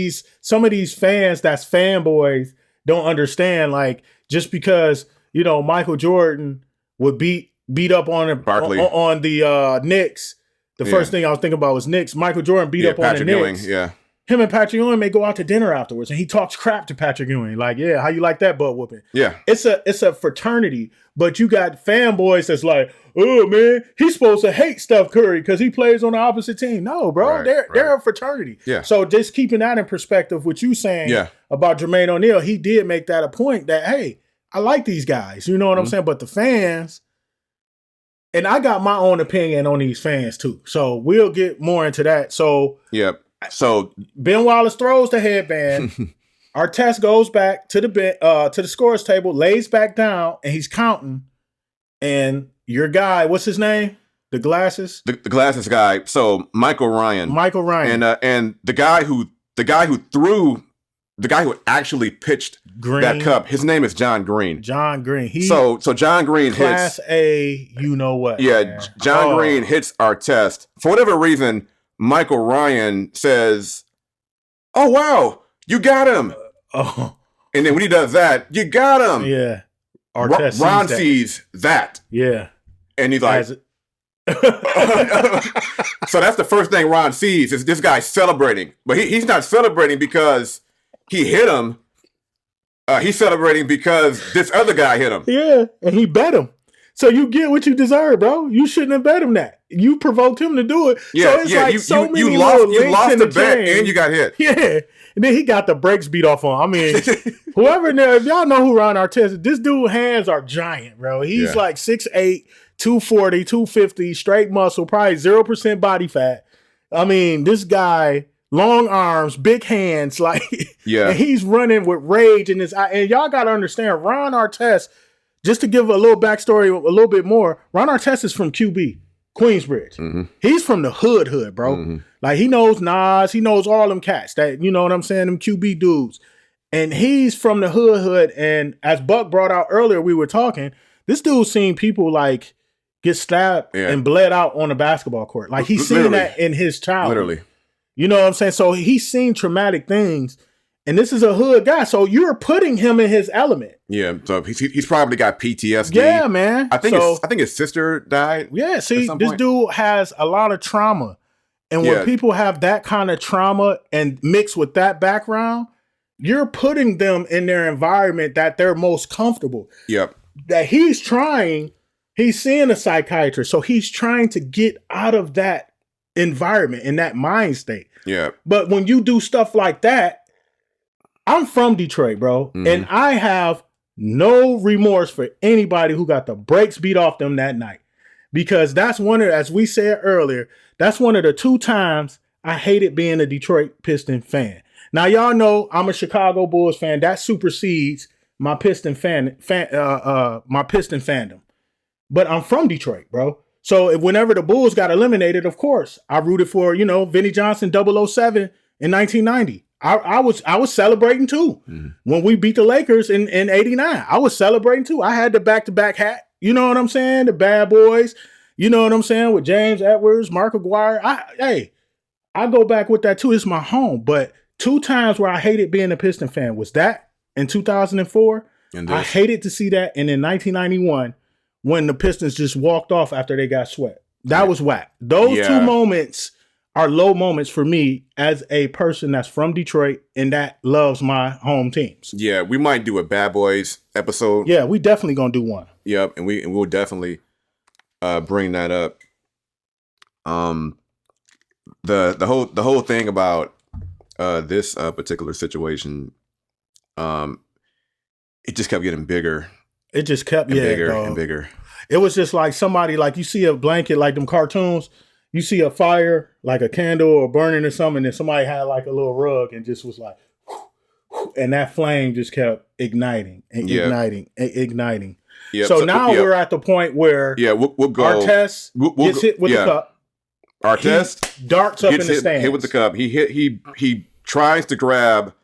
some of these fans that's fanboys don't understand. Like, just because, Michael Jordan would beat up on the Knicks. The first thing I was thinking about was Knicks. Michael Jordan beat up on the Knicks. Ewing, him and Patrick Ewing may go out to dinner afterwards, and he talks crap to Patrick Ewing. Like, how you like that butt whooping? Yeah. It's a fraternity, but you got fanboys that's like, oh man, he's supposed to hate Steph Curry because he plays on the opposite team. No, bro, they're a fraternity. Yeah. So just keeping that in perspective, what you saying about Jermaine O'Neal, he did make that a point that, hey, I like these guys. You know what I'm saying? But the fans, and I got my own opinion on these fans too. So we'll get more into that. So So Ben Wallace throws the headband. Artest goes back to the scorer's table, lays back down, and he's counting. And your guy, what's his name? The glasses? The glasses guy. So Michael Ryan. And the guy who actually pitched that cup, his name is John Green. John Green. So John Green Class hits A, you know what. Yeah, man. John Green hits Artest. For whatever reason, Michael Ryan says, "Oh wow, you got him." And then when he does that, you got him. Yeah. Ron sees that. Yeah. And he's like, so that's the first thing Ron sees is this guy celebrating. But he's not celebrating because he hit him. He's celebrating because this other guy hit him. Yeah, and he bet him. So you get what you deserve, bro. You shouldn't have bet him that. You provoked him to do it. Yeah, so it's like you lost the bet and you got hit. Yeah. And then he got the brakes beat off on. I mean, whoever there, if y'all know who Ron Artest is, this dude's hands are giant, bro. He's like 6'8", 240, 250, straight muscle, probably 0% body fat. I mean, this guy, long arms, big hands, like, and he's running with rage in his eye. And y'all got to understand, Ron Artest, just to give a little backstory a little bit more, Ron Artest is from QB, Queensbridge. Mm-hmm. He's from the hood, bro. Mm-hmm. Like, he knows Nas. He knows all them cats. That, you know what I'm saying? Them QB dudes. And he's from the hood. And as Buck brought out earlier, we were talking, this dude seen people, like, get stabbed and bled out on a basketball court. Like, he's seen that in his childhood. Literally. You know what I'm saying? So he's seen traumatic things. And this is a hood guy. So you're putting him in his element. Yeah. So he's probably got PTSD. Yeah, man. I think his sister died. Yeah. See, this dude has a lot of trauma. And when people have that kind of trauma and mixed with that background, you're putting them in their environment that they're most comfortable. Yep. That he's seeing a psychiatrist. So he's trying to get out of that environment and that mind state. Yeah. But when you do stuff like that, I'm from Detroit, bro. Mm-hmm. And I have no remorse for anybody who got the brakes beat off them that night. Because that's as we said earlier, that's one of the 2 times I hated being a Detroit Piston fan. Now, y'all know I'm a Chicago Bulls fan. That supersedes my Piston my Piston fandom. But I'm from Detroit, bro. So whenever the Bulls got eliminated, of course, I rooted for, Vinnie Johnson 007 in 1990. I was celebrating too. Mm-hmm. When we beat the Lakers in 89. I was celebrating too. I had the back-to-back hat. You know what I'm saying? The bad boys. You know what I'm saying? With James Edwards, Mark Aguirre. I go back with that too. It's my home. But 2 times where I hated being a Piston fan was that in 2004. I hated to see that. And in 1991, when the Pistons just walked off after they got swept. That was whack. Those 2 moments are low moments for me as a person that's from Detroit and that loves my home teams. Yeah, we might do a Bad Boys episode. Yeah, we definitely gonna do one. Yep, and we'll definitely bring that up. The whole thing about this particular situation, it just kept getting bigger. It just kept getting bigger and bigger. It was just like somebody, like you see a blanket, like them cartoons. You see a fire, like a candle or burning or something, and somebody had like a little rug and just was like, whoo, whoo, and that flame just kept igniting and igniting. Yep. So now we're at the point where we'll go. Artest gets hit with the cup. Artest darts up in the stands. Hit with the cup. He tries to grab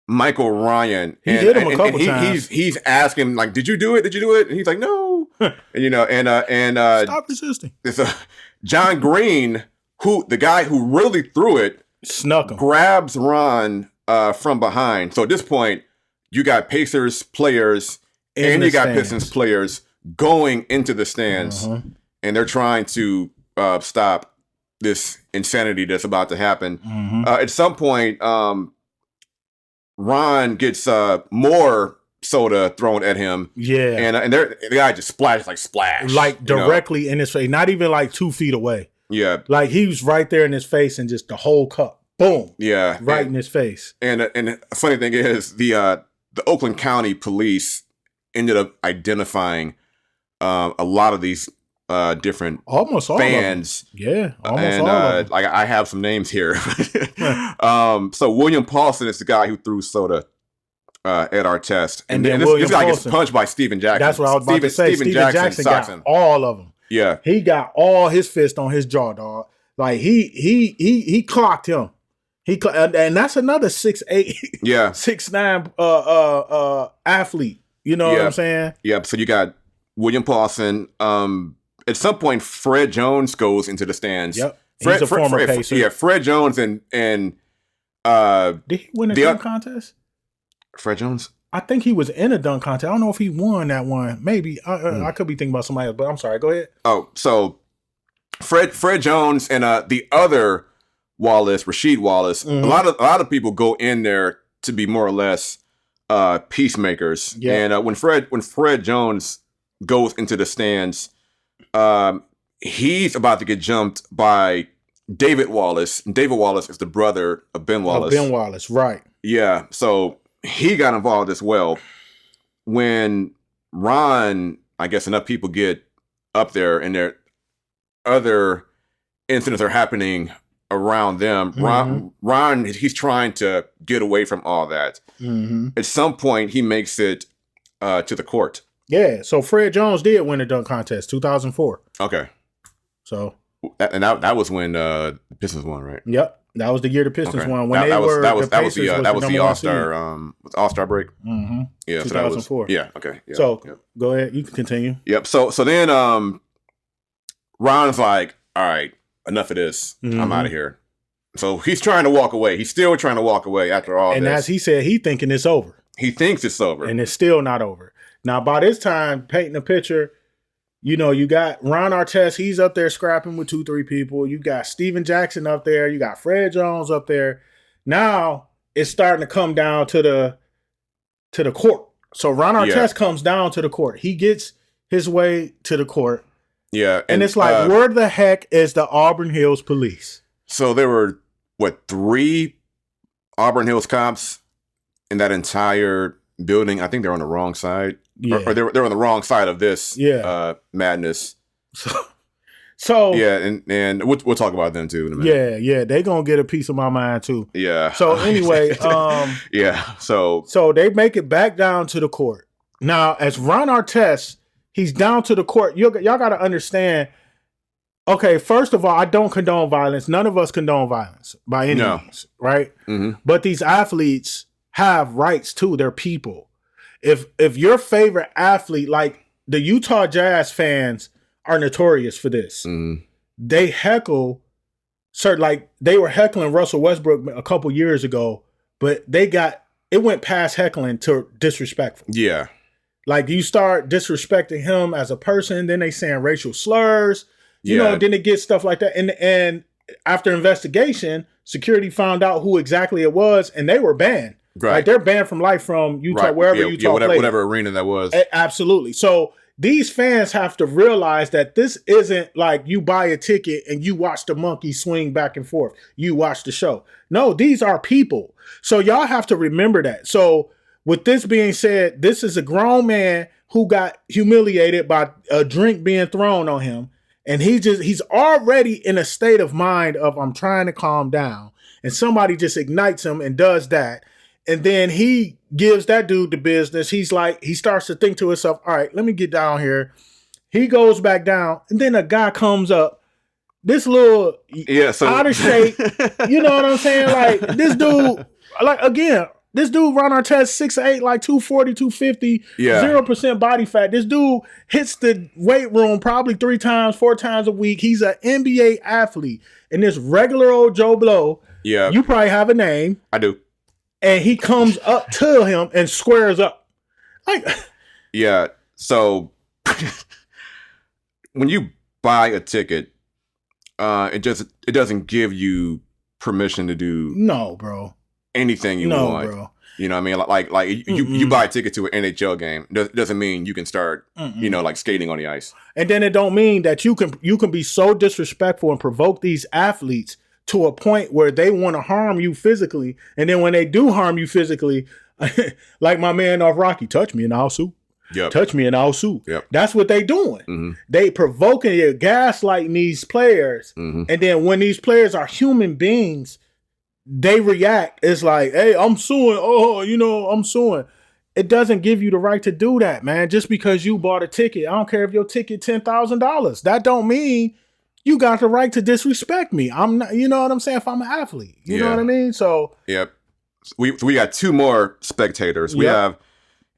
Michael Ryan. He hit him a couple times. He's asking, like, did you do it? Did you do it? And he's like, no. and stop resisting. John Green, the guy who really threw it, snuck him, grabs Ron from behind. So at this point, you got Pacers players and you got Pistons players going into the stands, and they're trying to stop this insanity that's about to happen. At some point, Ron gets more soda thrown at him. Yeah. And the guy just splash. Like directly in his face. Not even like 2 feet away. Yeah. Like he was right there in his face and just the whole cup. Boom. Yeah. Right in his face. And the funny thing is the Oakland County Police ended up identifying a lot of these different almost all fans. Yeah. Almost all of them. Like I have some names here. So William Paulson is the guy who threw soda at Artest. And this guy gets punched by Steven Jackson. That's what I was about to say. Steven Jackson got all of them. Yeah. He got all his fist on his jaw, dog. Like he clocked him. And that's another 6'8", 6'9" athlete. You know what I'm saying? Yeah. So you got William Paulson. At some point, Fred Jones goes into the stands. Yep. He's a former Pacer. Yeah, Fred Jones and did he win a dunk contest? Fred Jones? I think he was in a dunk contest. I don't know if he won that one. Maybe. I could be thinking about somebody else, but I'm sorry. Go ahead. Oh, so Fred Jones and the other Wallace, Rasheed Wallace, a lot of people go in there to be more or less peacemakers. Yeah. And when Fred Jones goes into the stands, he's about to get jumped by David Wallace. And David Wallace is the brother of Ben Wallace. Ben Wallace, right. Yeah. So he got involved as well. When Ron, I guess enough people get up there and there other incidents are happening around them. Ron, he's trying to get away from all that. At some point, he makes it to the court. Yeah, so Fred Jones did win a dunk contest, 2004. Okay. So that was when the Pistons won, right? Yep. That was the year the Pistons won. When that was the All-Star break. Mm-hmm. Yeah, 2004. So okay. Yeah, so go ahead, you can continue. Yep. So then Ron's like, all right, enough of this. I'm out of here. So he's trying to walk away. He's still trying to walk away after all and this. And as he said, he thinking it's over. He thinks it's over. And it's still not over. Now, by this time, painting a picture, you know, you got Ron Artest. He's up there scrapping with 2-3 people. You got Steven Jackson up there. You got Fred Jones up there. Now it's starting to come down to the court. So Ron Artest comes down to the court. He gets his way to the court. Yeah. And it's like, where the heck is the Auburn Hills police? So there were, 3 Auburn Hills cops in that entire building? I think they're on the wrong side. Yeah. Or they're on the wrong side of this madness. So and we'll talk about them too in a minute. Yeah, they gonna get a piece of my mind too. Yeah. So anyway, So they make it back down to the court. Now, as Ron Artest, he's down to the court. Y'all got to understand. Okay, first of all, I don't condone violence. None of us condone violence by any means, right? Mm-hmm. But these athletes have rights too. They're people. If your favorite athlete, like the Utah Jazz fans, are notorious for this. Mm-hmm. They heckle, they were heckling Russell Westbrook a couple years ago, but it went past heckling to disrespectful. Yeah. Like you start disrespecting him as a person, then they saying racial slurs, you know, then it gets stuff like that. And after investigation, security found out who exactly it was, and they were banned. Right. Like they're banned from life from Utah, wherever Utah played. Whatever arena that was. Absolutely. So these fans have to realize that this isn't like you buy a ticket and you watch the monkey swing back and forth. You watch the show. No, these are people. So y'all have to remember that. So with this being said, this is a grown man who got humiliated by a drink being thrown on him. And he's already in a state of mind of, I'm trying to calm down. And somebody just ignites him and does that. And then he gives that dude the business. He's like, he starts to think to himself, all right, let me get down here. He goes back down. And then a guy comes up, this little out of shape. You know what I'm saying? Like this dude, this dude, Ron Artest, 6'8", like 240, 250, 0% body fat. This dude hits the weight room probably 4 times a week. He's an NBA athlete. And this regular old Joe Blow, you probably have a name. I do. And he comes up to him and squares up. So when you buy a ticket, it doesn't give you permission to do anything you want. Bro. You know what I mean? Like you buy a ticket to an NHL game. Doesn't mean you can start, like skating on the ice. And then it don't mean that you can be so disrespectful and provoke these athletes to a point where they want to harm you physically. And then when they do harm you physically, like my man off Rocky, touch me and I'll sue. Yep. Touch me and I'll sue. Yep. That's what they doing. Mm-hmm. They provoking it, gaslighting these players. Mm-hmm. And then when these players are human beings, they react. It's like, hey, I'm suing. I'm suing. It doesn't give you the right to do that, man. Just because you bought a ticket. I don't care if your ticket $10,000. That don't mean you got the right to disrespect me. I'm not, you know what I'm saying? If I'm an athlete, you know what I mean? So, we got 2 more spectators. We have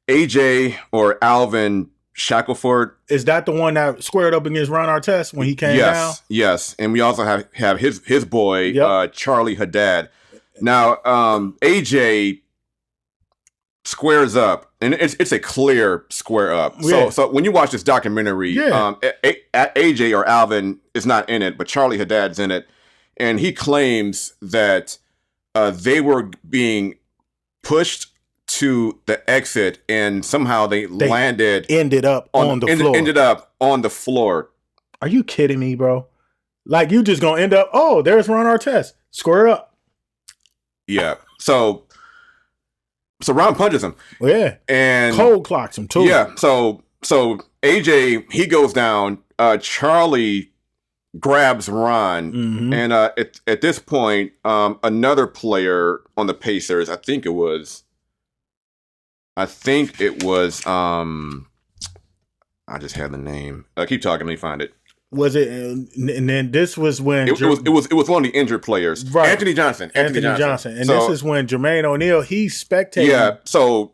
AJ or Alvin Shackelford. Is that the one that squared up against Ron Artest when he came down? Yes. And we also have his boy, Charlie Haddad. Now, AJ squares up, and it's a clear square up. So when you watch this documentary, AJ or Alvin is not in it, but Charlie Haddad's in it, and he claims that they were being pushed to the exit, and somehow they ended up on the floor. Are you kidding me, bro? Like you just gonna end up? Oh, there's Ron Artest. Square up. Yeah. So Ron punches him. Yeah. And cold clocks him too. Yeah. So AJ, he goes down. Charlie grabs Ron. Mm-hmm. And at this point, another player on the Pacers, I think it was I just had the name. Keep talking, let me find it. Was it? And then this was when it was one of the injured players, right. Anthony Johnson. And this is when Jermaine O'Neal, he's spectating. Yeah, so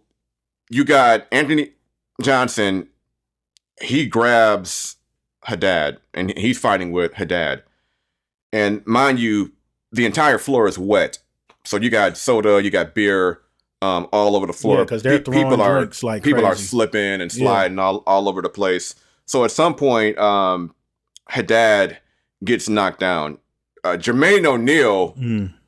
you got Anthony Johnson. He grabs Haddad, and he's fighting with Haddad. And mind you, the entire floor is wet. So you got soda, you got beer all over the floor. Because they're throwing drinks like people crazy. Are slipping and sliding all over the place. So at some point, Haddad gets knocked down. Jermaine O'Neal,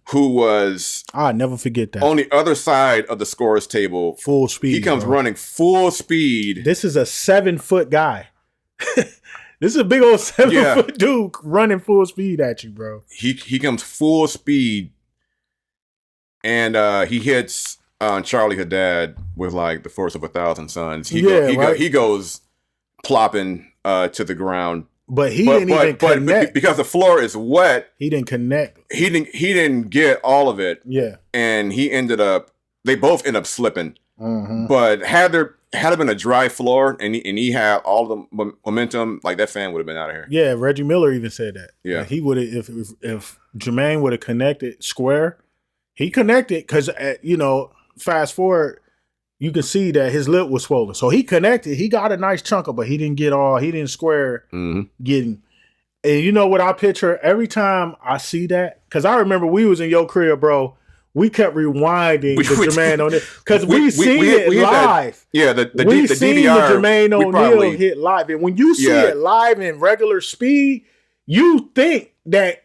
who was I'll never forget that, on the other side of the scorer's table, full speed. He comes running full speed. This is a 7-foot guy. This is a big old 7-foot dude running full speed at you, bro. He comes full speed, and he hits Charlie Haddad with like the force of 1,000 suns. He goes plopping to the ground. But he didn't even connect. Because the floor is wet. He didn't connect. He didn't get all of it. Yeah. And they both end up slipping. Mm-hmm. But had there been a dry floor and he had all the momentum, like that fan would have been out of here. Yeah, Reggie Miller even said that. Yeah. Like he would have, if Jermaine would have connected square, he connected because, fast forward, you can see that his lip was swollen. So he connected. He got a nice chunk of, but he didn't square getting. And you know what I picture every time I see that? Because I remember we was in your crib, bro. We kept rewinding the Jermaine O'Neal. Because we seen it live. We seen DVR, the Jermaine O'Neal hit live. And when you see it live in regular speed, you think that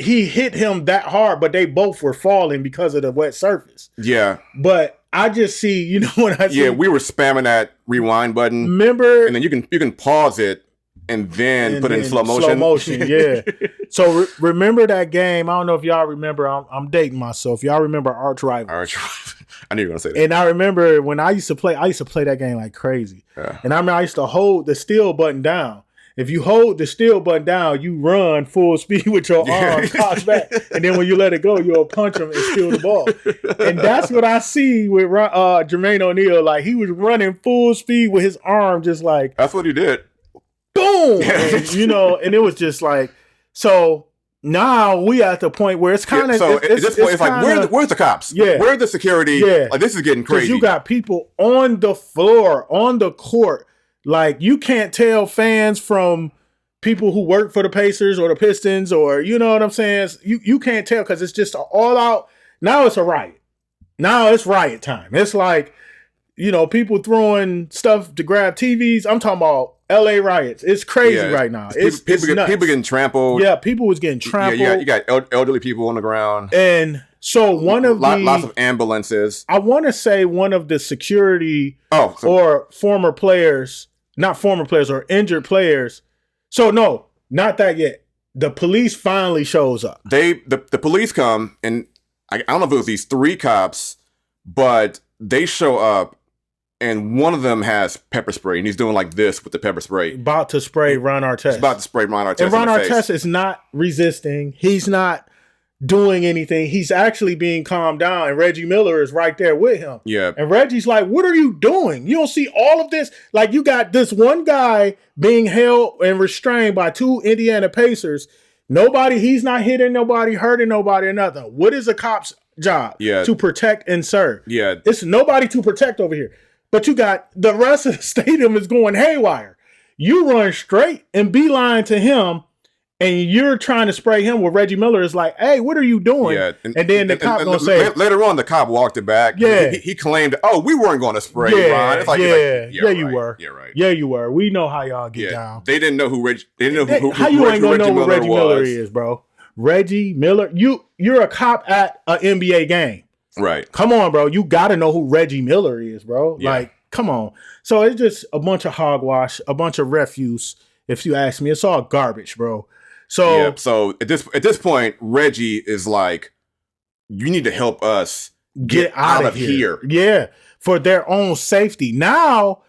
he hit him that hard, but they both were falling because of the wet surface. Yeah. But I just see, when I see. Yeah, we were spamming that rewind button. Remember? And then you can pause it and then put it in slow motion. Slow motion, yeah. So remember that game. I don't know if y'all remember. I'm dating myself. Y'all remember Arch Rivals? I knew you were going to say that. And I remember when I used to play that game like crazy. Yeah. And I remember I used to hold the steal button down. If you hold the steal button down, you run full speed with your arm cocked back. And then when you let it go, you'll punch him and steal the ball. And that's what I see with Jermaine O'Neal. Like, he was running full speed with his arm just like. That's what he did. Boom! And, and it was just like, so now we at the point where it's kind of. So at this point, it's like, where's the cops? Yeah. Where's the security? Yeah. Like, this is getting crazy. Because you got people on the floor, on the court. Like, you can't tell fans from people who work for the Pacers or the Pistons or, you know what I'm saying? You can't tell because it's just all out. Now it's a riot. Now it's riot time. It's like, people throwing stuff to grab TVs. I'm talking about LA riots. It's crazy right now. People getting trampled. Yeah, people was getting trampled. Yeah, you got elderly people on the ground. And so lots of ambulances. I want to say one of the security or former players, not former players or injured players. So no, not that yet. The police finally shows up. The police come, and I don't know if it was these 3 cops, but they show up. And one of them has pepper spray, and he's doing like this with the pepper spray. About to spray Ron Artest. He's about to spray Ron Artest. And Ron Artest is not resisting. He's not doing anything. He's actually being calmed down, and Reggie Miller is right there with him. Yeah. And Reggie's like, what are you doing? You don't see all of this? Like, you got this one guy being held and restrained by 2 Indiana Pacers. He's not hitting nobody, hurting nobody or nothing. What is a cop's job? Yeah. To protect and serve. Yeah. It's nobody to protect over here. But you got the rest of the stadium is going haywire. You run straight and beeline to him, and you're trying to spray him where Reggie Miller is like, hey, what are you doing? Yeah, and then the cop going to say. Later on, the cop walked it back. Yeah. He claimed, we weren't going to spray Ron. It's like, you were. Yeah, right. Yeah, you were. We know how y'all get down. They didn't know who Reggie Miller How you ain't going to know who Reggie Miller is, bro? Reggie Miller, you're a cop at an NBA game. Right. Come on, bro. You got to know who Reggie Miller is, bro. Yeah. Like, come on. So it's just a bunch of hogwash, a bunch of refuse. If you ask me, it's all garbage, bro. So So at this point, Reggie is like, you need to help us get out of here. Yeah, for their own safety. Now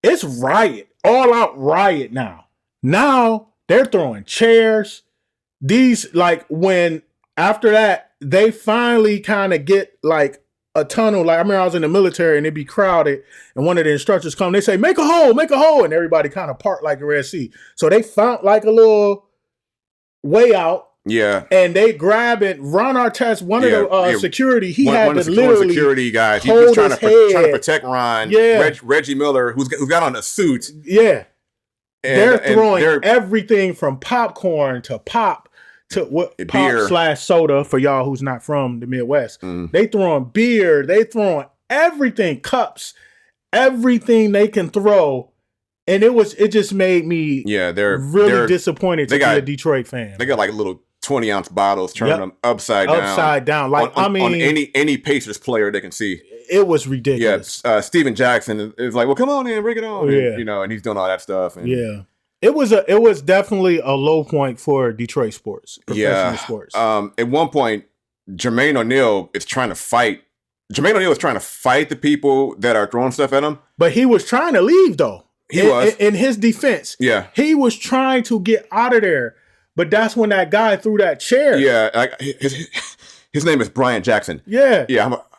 it's riot, all out riot. Now they're throwing chairs. These, like, when after that they finally kind of get like a tunnel. Like I remember I was in the military and it'd be crowded, and one of the instructors come. They say, make a hole, and everybody kind of part like the Red Sea. So they found like a little way out. Yeah, and they grab it. Ron Artest, one of the security, he had to literally security guys. He was trying to protect Ron. Yeah, Reggie Miller, who's got on a suit. Yeah, they're throwing everything from popcorn to pop to what beer / soda for y'all who's not from the Midwest. They throwing beer. They throwing everything, cups, everything they can throw. And it just made me they're disappointed to be a Detroit fan. They got like little 20-ounce bottles, turning them upside down. Like on any Pacers player they can see. It was ridiculous. Yeah, Steven Jackson is like, well, come on in, bring it on. Yeah. And he's doing all that stuff. And, it was definitely a low point for Detroit sports, professional sports. At one point, Jermaine O'Neal is trying to fight. Jermaine O'Neal is trying to fight the people that are throwing stuff at him. But he was trying to leave though. He was in his defense. Yeah, he was trying to get out of there. But that's when that guy threw that chair. Yeah, his name is Brian Jackson. Yeah.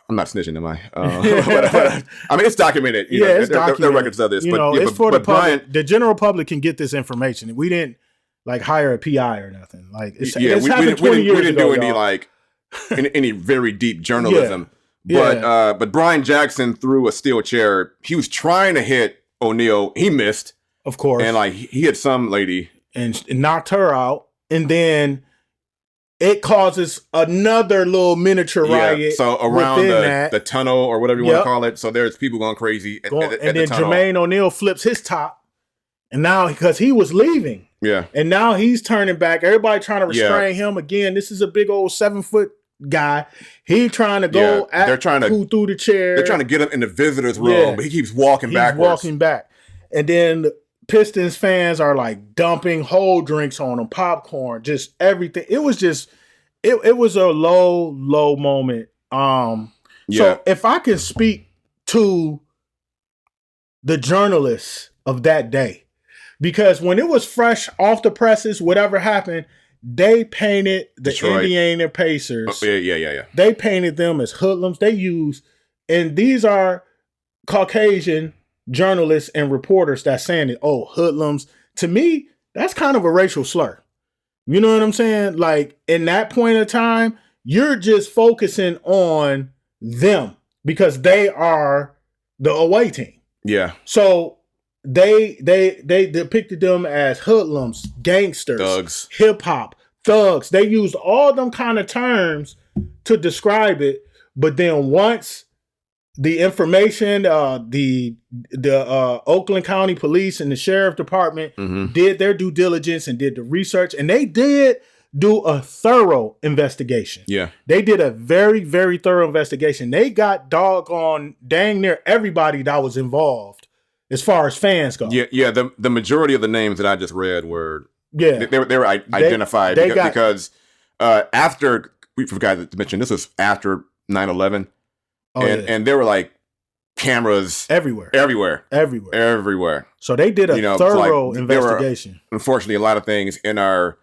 I'm not snitching, am I? But, I mean, it's documented. It's documented. There are records of this. It's for the public. Brian, the general public can get this information. We didn't like hire a PI or nothing. Like it's happened 20 years ago. We didn't do any like any very deep journalism. But Brian Jackson threw a steel chair. He was trying to hit O'Neal. He missed, of course, and like he hit some lady and knocked her out, and then it causes another little miniature riot. So around the tunnel or whatever you want to call it. So there's people going crazy. And then Jermaine O'Neal flips his top, and now because he was leaving, and now he's turning back. Everybody trying to restrain him again. This is a big old 7-foot guy. He trying to go through the chair. They're trying to get him in the visitors room, but he keeps walking backwards. And then Pistons fans are like dumping whole drinks on him, popcorn, just everything. It was just it was a low moment. So if I can speak to the journalists of that day, because when it was fresh off the presses, whatever happened, they painted the Detroit. Indiana Pacers. Yeah. They painted them as hoodlums. And these are Caucasian journalists and reporters that's saying it. Oh, hoodlums. To me, that's kind of a racial slur. You know what I'm saying? Like in that point of time, you're just focusing on them because they are the away team. Yeah. So they depicted them as hoodlums, gangsters, thugs, hip hop, thugs. They used all them kind of terms to describe it. But then once the information, the Oakland County Police and the Sheriff Department did their due diligence and did the research, and they did do a thorough investigation. Yeah. They did a very, very thorough investigation. They got doggone dang near everybody that was involved as far as fans go. Yeah. The majority of the names that I just read were they were identified because after, we forgot to mention, this was after 9/11. And there were like cameras everywhere. So they did a thorough investigation. Unfortunately, a lot of things in our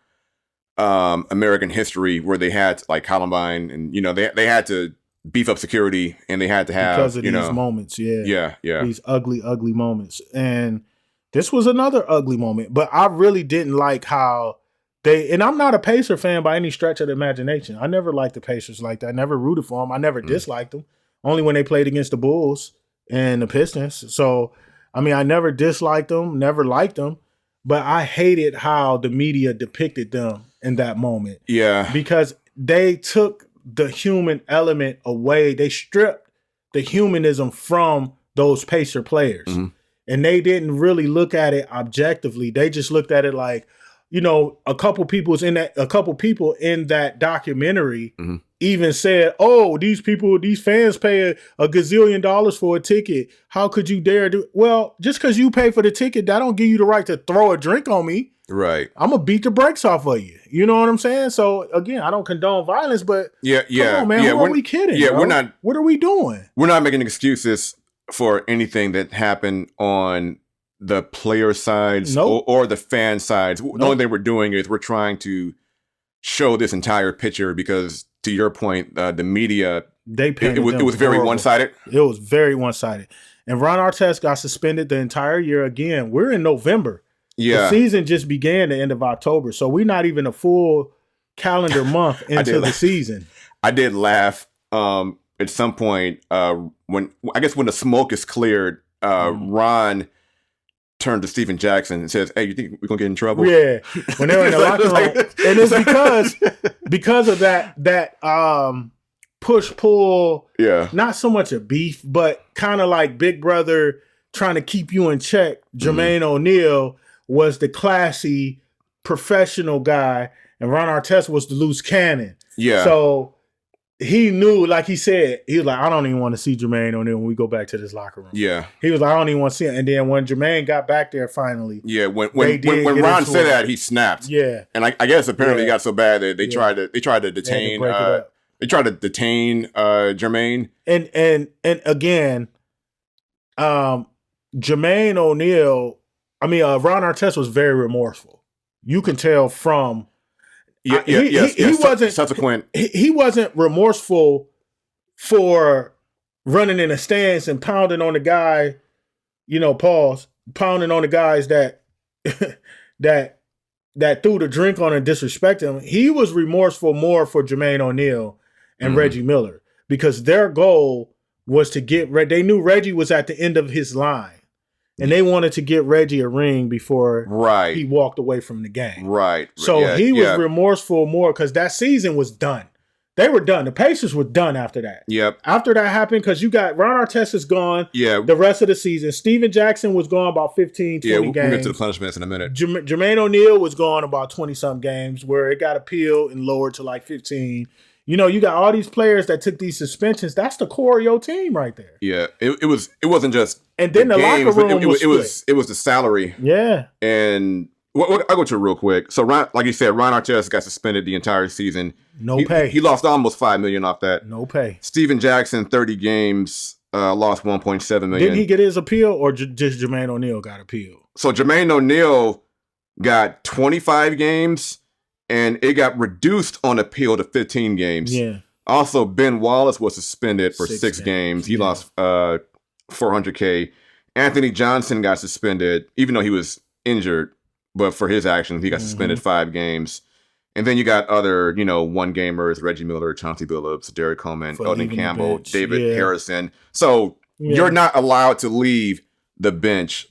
American history where they had like Columbine, and they had to beef up security, and they had to have because of these moments. Yeah, these ugly moments. And this was another ugly moment. But I really didn't like how and I'm not a Pacer fan by any stretch of the imagination. I never liked the Pacers like that. I never rooted for them. I never disliked them. Only when they played against the Bulls and the Pistons. So, I mean, I never disliked them, never liked them, but I hated how the media depicted them in that moment. Yeah. Because they took the human element away. They stripped the humanism from those Pacer players. And they didn't really look at it objectively. They just looked at it like, a couple people in that documentary even said, "Oh, these fans pay a gazillion dollars for a ticket. How could you dare do?" Well, just because you pay for the ticket, that don't give you the right to throw a drink on me. Right. I'm gonna beat the brakes off of you. You know what I'm saying? So again, I don't condone violence, but come on, man, who are we kidding? Yeah, bro? we're not. What are we doing? We're not making excuses for anything that happened on the player sides or the fan sides. The only thing we're doing is we're trying to show this entire picture because, to your point, the media They painted it was very horrible. one-sided. It was very one-sided. And Ron Artest got suspended the entire year. Again, we're in November. Yeah. The season just began the end of October. So we're not even a full calendar month into the season. I did laugh at some point when the smoke is cleared, Ron turned to Steven Jackson and says, "Hey, you think we're gonna get in trouble?" Yeah, when they were in the locker room, and it's because of that push pull. Yeah, not so much a beef, but kind of like Big Brother trying to keep you in check. Jermaine O'Neal was the classy, professional guy, and Ron Artest was the loose cannon. Yeah, so he knew, like he said, he was like, I don't even want to see Jermaine O'Neal when we go back to this locker room. Yeah. He was like, I don't even want to see it. And then when Jermaine got back there finally. Yeah, when Ron said that, he snapped. Yeah. And I guess apparently it got so bad that they tried to detain Jermaine. And again, Jermaine O'Neal, Ron Artest was very remorseful. You can tell from he wasn't subsequent. He wasn't remorseful for running in the stands and pounding on the guy, pounding on the guys that that threw the drink on and disrespected him. He was remorseful more for Jermaine O'Neal and Reggie Miller because their goal was to get they knew Reggie was at the end of his line. And they wanted to get Reggie a ring before he walked away from the game. Right. So he was remorseful more because that season was done. They were done. The Pacers were done after that. Yep. After that happened, because you got Ron Artest is gone the rest of the season. Steven Jackson was gone about 15, 20 games. We'll get to the punishments in a minute. Jermaine O'Neal was gone about 20-some games where it got appealed and lowered to like 15. You got all these players that took these suspensions. That's the core of your team right there. Yeah, it wasn't just. And then the locker room it was the salary. Yeah. And I'll go to it real quick. So, like you said, Ron Artest got suspended the entire season. No pay. He lost almost $5 million off that. No pay. Steven Jackson, 30 games, lost $1.7 million. Didn't he get his appeal, or just Jermaine O'Neal got appealed? So Jermaine O'Neal got 25 games, and it got reduced on appeal to 15 games. Yeah. Also, Ben Wallace was suspended for 6 games. He lost $400K. Anthony Johnson got suspended, even though he was injured, but for his actions, he got suspended 5 games. And then you got other, one-gamers, Reggie Miller, Chauncey Billups, Derek Coleman, Elton Campbell, David Harrison. So you're not allowed to leave the bench,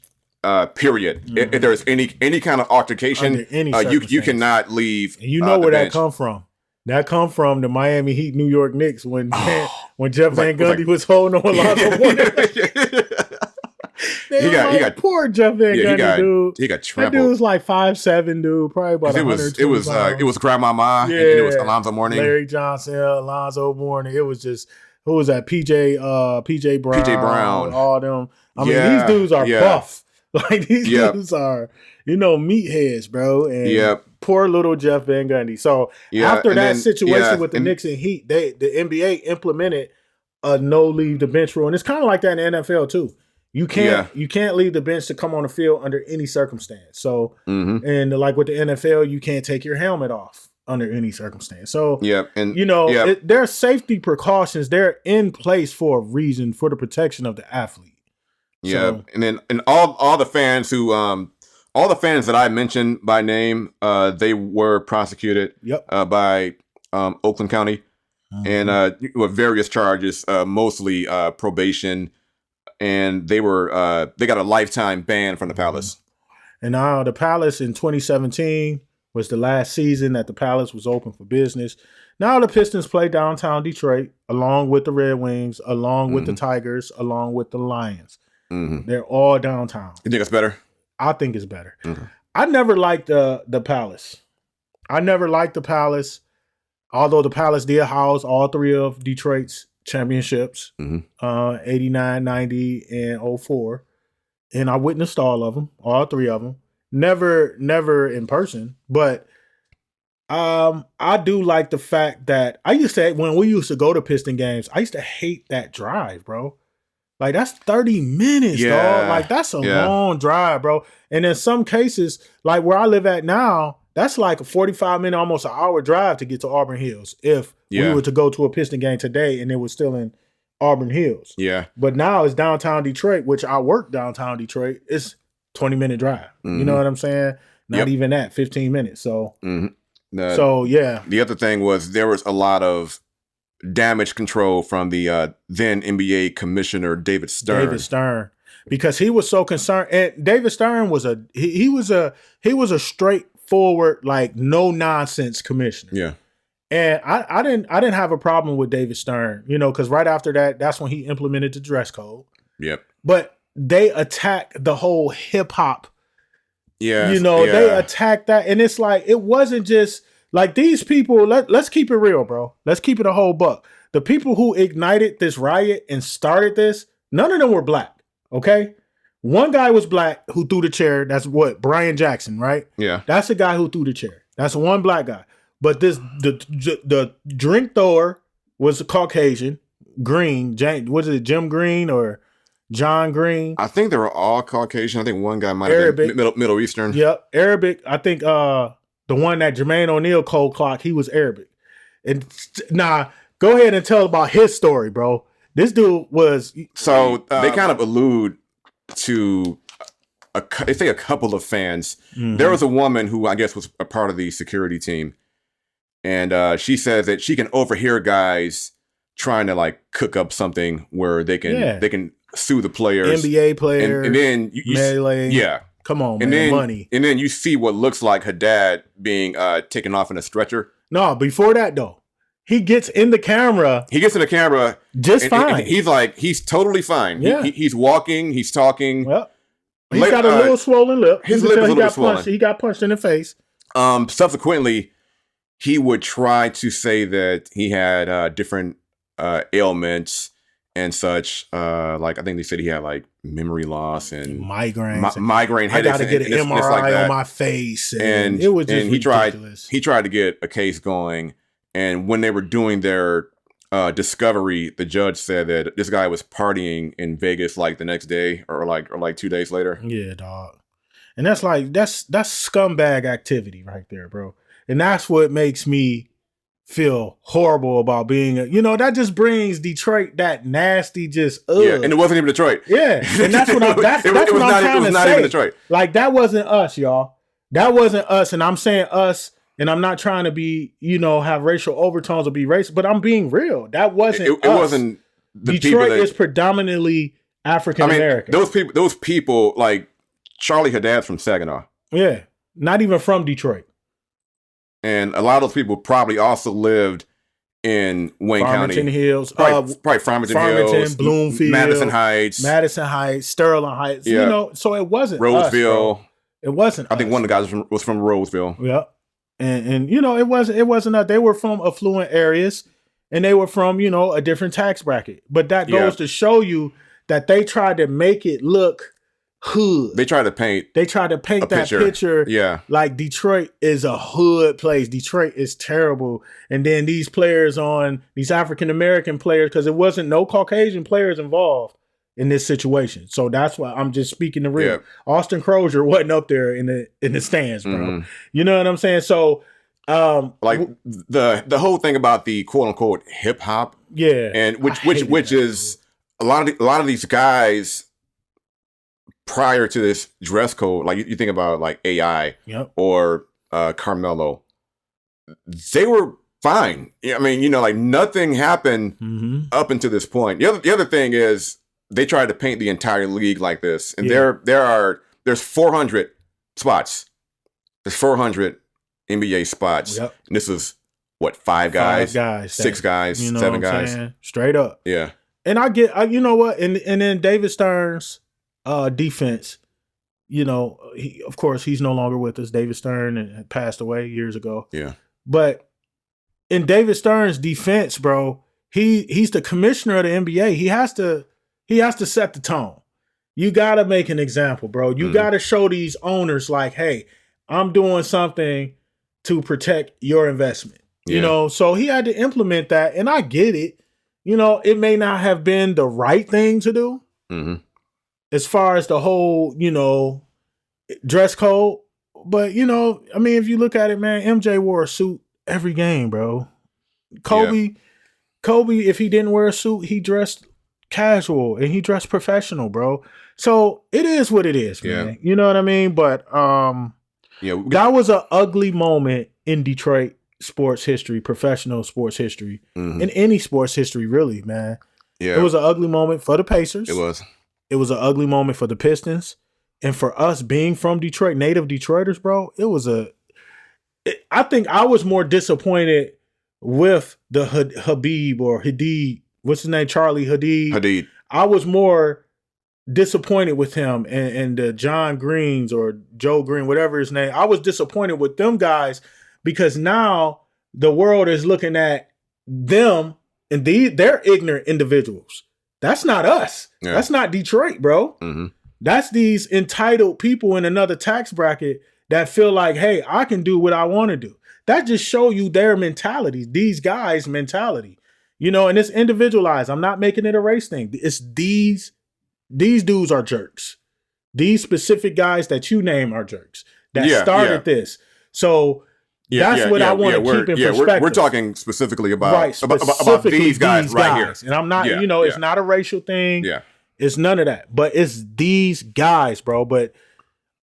period. If there's any kind of altercation, you cannot leave. And you know where that come from. That come from the Miami Heat, New York Knicks when Jeff Van Gundy was holding on Lonzo Ball. He got poor Jeff Van Gundy, dude. He got trampled. That dude was like 5'7", dude, probably about 120 it was Grandmama, and it was Alonzo Mourning, Larry Johnson, Alonzo Mourning. It was just who was that? PJ Brown, all them. These dudes are buff. Like these dudes are, meatheads, bro. And poor little Jeff Van Gundy. So after that situation with the Knicks and Heat, the NBA implemented a no leave the bench rule, and it's kind of like that in the NFL too. You can't leave the bench to come on the field under any circumstance. So and like with the NFL, you can't take your helmet off under any circumstance. So there are safety precautions. They're in place for a reason, for the protection of the athlete. Yeah, so, and all the fans who all the fans that I mentioned by name, they were prosecuted by Oakland County and with various charges, mostly probation. And they got a lifetime ban from the Palace. And now the Palace in 2017 was the last season that the Palace was open for business. Now the Pistons play downtown Detroit, along with the Red Wings, along with the Tigers, along with the Lions. They're all downtown. You think it's better? I think it's better. I never liked the Palace. Although the Palace did house all 3 of Detroit's championships, 89, 90, and 04. And I witnessed all of them, all 3 of them. Never in person, but I do like the fact that when we used to go to Piston games, I used to hate that drive, bro. Like that's 30 minutes, dog. Like that's a long drive, bro. And in some cases, like where I live at now, that's like a 45-minute, almost an hour drive to get to Auburn Hills if we were to go to a Piston game today and it was still in Auburn Hills. Yeah. But now it's downtown Detroit, which I work downtown Detroit. It's 20-minute drive. You know what I'm saying? Not even that, 15 minutes. So, The other thing was there was a lot of damage control from the then NBA commissioner David Stern. Because he was so concerned, and David Stern was he was a straightforward, like no nonsense commissioner. Yeah. And I didn't have a problem with David Stern, because right after that, that's when he implemented the dress code. Yep. But they attacked the whole hip hop. Yeah. They attacked that. And it's like, it wasn't just like these people. Let's keep it real, bro. Let's keep it a whole buck. The people who ignited this riot and started this, none of them were black. Okay. One guy was black who threw the chair. That's what, Brian Jackson, right? Yeah. That's the guy who threw the chair. That's one black guy. But the drink thrower was a Caucasian, Green. Was it Jim Green or John Green? I think they were all Caucasian. I think one guy might have been Middle Eastern. Yep, Arabic. I think the one that Jermaine O'Neal cold clock, he was Arabic. And go ahead and tell about his story, bro. This dude was so they kind of allude to they say a couple of fans. Mm-hmm. There was a woman who I guess was a part of the security team. And she says that she can overhear guys trying to like cook up something where they can sue the players, NBA players, and then melee. Yeah, come on, man, money. And then you see what looks like her dad being taken off in a stretcher. No, before that though, he gets in the camera. Just fine. And he's totally fine. Yeah, he's walking. He's talking. Well, he's got a little swollen lip. His lip is a little bit swollen. He got punched in the face. Subsequently, he would try to say that he had different ailments and such. Like I think they said he had like memory loss and migraines, migraine headaches. I got to get an MRI on my face, and it was just ridiculous. He tried to get a case going, and when they were doing their discovery, the judge said that this guy was partying in Vegas like the next day or like 2 days later. Yeah, dog. And that's scumbag activity right there, bro. And that's what makes me feel horrible about being that just brings Detroit that nasty Yeah, and it wasn't even Detroit. Yeah, and that's what I'm trying to say. Even Detroit. Like that wasn't us, y'all. That wasn't us, and I'm saying us, and I'm not trying to be have racial overtones or be racist, but I'm being real. That wasn't us. It wasn't. Detroit is predominantly African American. Those people like Charlie, her dad's from Saginaw. Yeah, not even from Detroit. And a lot of those people probably also lived in Wayne County. Farmington Hills. Probably Farmington Hills. Bloomfield. Madison Heights. Sterling Heights. Yeah. So it wasn't Roseville. Us, it wasn't I think one of the guys was from Roseville. Yeah. And it wasn't us. They were from affluent areas and they were from, a different tax bracket. But that goes to show you that they tried to make it look hood. They tried to paint that picture. Yeah. Like Detroit is a hood place. Detroit is terrible. And then these African American players, because it wasn't no Caucasian players involved in this situation. So that's why I'm just speaking the real. Yeah. Austin Crozier wasn't up there in the stands, bro. Mm-hmm. You know what I'm saying? So like the whole thing about the quote unquote hip hop. Yeah. And which is a lot of these guys prior to this dress code, like you think about like AI or Carmelo, they were fine. I mean, like nothing happened up until this point. The other thing is they tried to paint the entire league like this, and there's 400 spots. There's 400 NBA spots, and this is what 5 guys, 6 guys, 7 guys, saying? Straight up. Yeah, and I get, you know what, and then David Stern's defense, of course he's no longer with us. David Stern had passed away years ago. Yeah. But in David Stern's defense, bro, he's the commissioner of the NBA. He has to set the tone. You got to make an example, bro. You got to show these owners like, hey, I'm doing something to protect your investment. So he had to implement that, and I get it. It may not have been the right thing to do. Mm-hmm. As far as the whole, dress code, but you know, I mean, if you look at it, man, MJ wore a suit every game, bro. Kobe, if he didn't wear a suit, he dressed casual and he dressed professional, bro. So it is what it is, man. You know what I mean? But that was an ugly moment in Detroit sports history, professional sports history, in any sports history, really, man. Yeah. It was an ugly moment for the Pacers. It was. It was an ugly moment for the Pistons. And for us being from Detroit, native Detroiters, bro, I think I was more disappointed with the Habib or Hadid, what's his name? Charlie Hadid. I was more disappointed with him and the John Greens or Joe Green, whatever his name. I was disappointed with them guys because now the world is looking at them and they're ignorant individuals. That's not us. Yeah. That's not Detroit, bro. Mm-hmm. That's these entitled people in another tax bracket that feel like, hey, I can do what I want to do. That just show you their mentality, these guys' mentality. You know, and it's individualized. I'm not making it a race thing. It's these dudes are jerks. These specific guys that you name are jerks that started this. So that's what I want to keep in perspective. We're talking specifically about these guys right here. And I'm not, it's not a racial thing. Yeah. It's none of that. But it's these guys, bro. But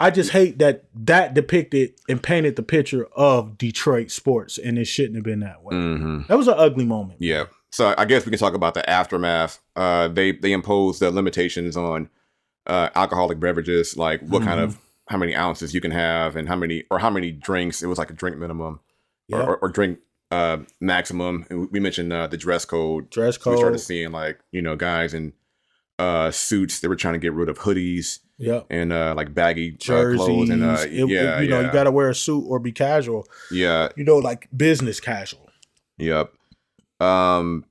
I just hate that depicted and painted the picture of Detroit sports, and it shouldn't have been that way. Mm-hmm. That was an ugly moment. Yeah. So I guess we can talk about the aftermath. They imposed the limitations on alcoholic beverages, like what kind of how many ounces you can have and how many drinks. It was like a drink minimum or drink maximum. And we mentioned the dress code. We started seeing guys in suits. They were trying to get rid of hoodies. Yep. And like baggy jerseys, clothes and you got to wear a suit or be casual. Yeah. Like business casual. Yep. I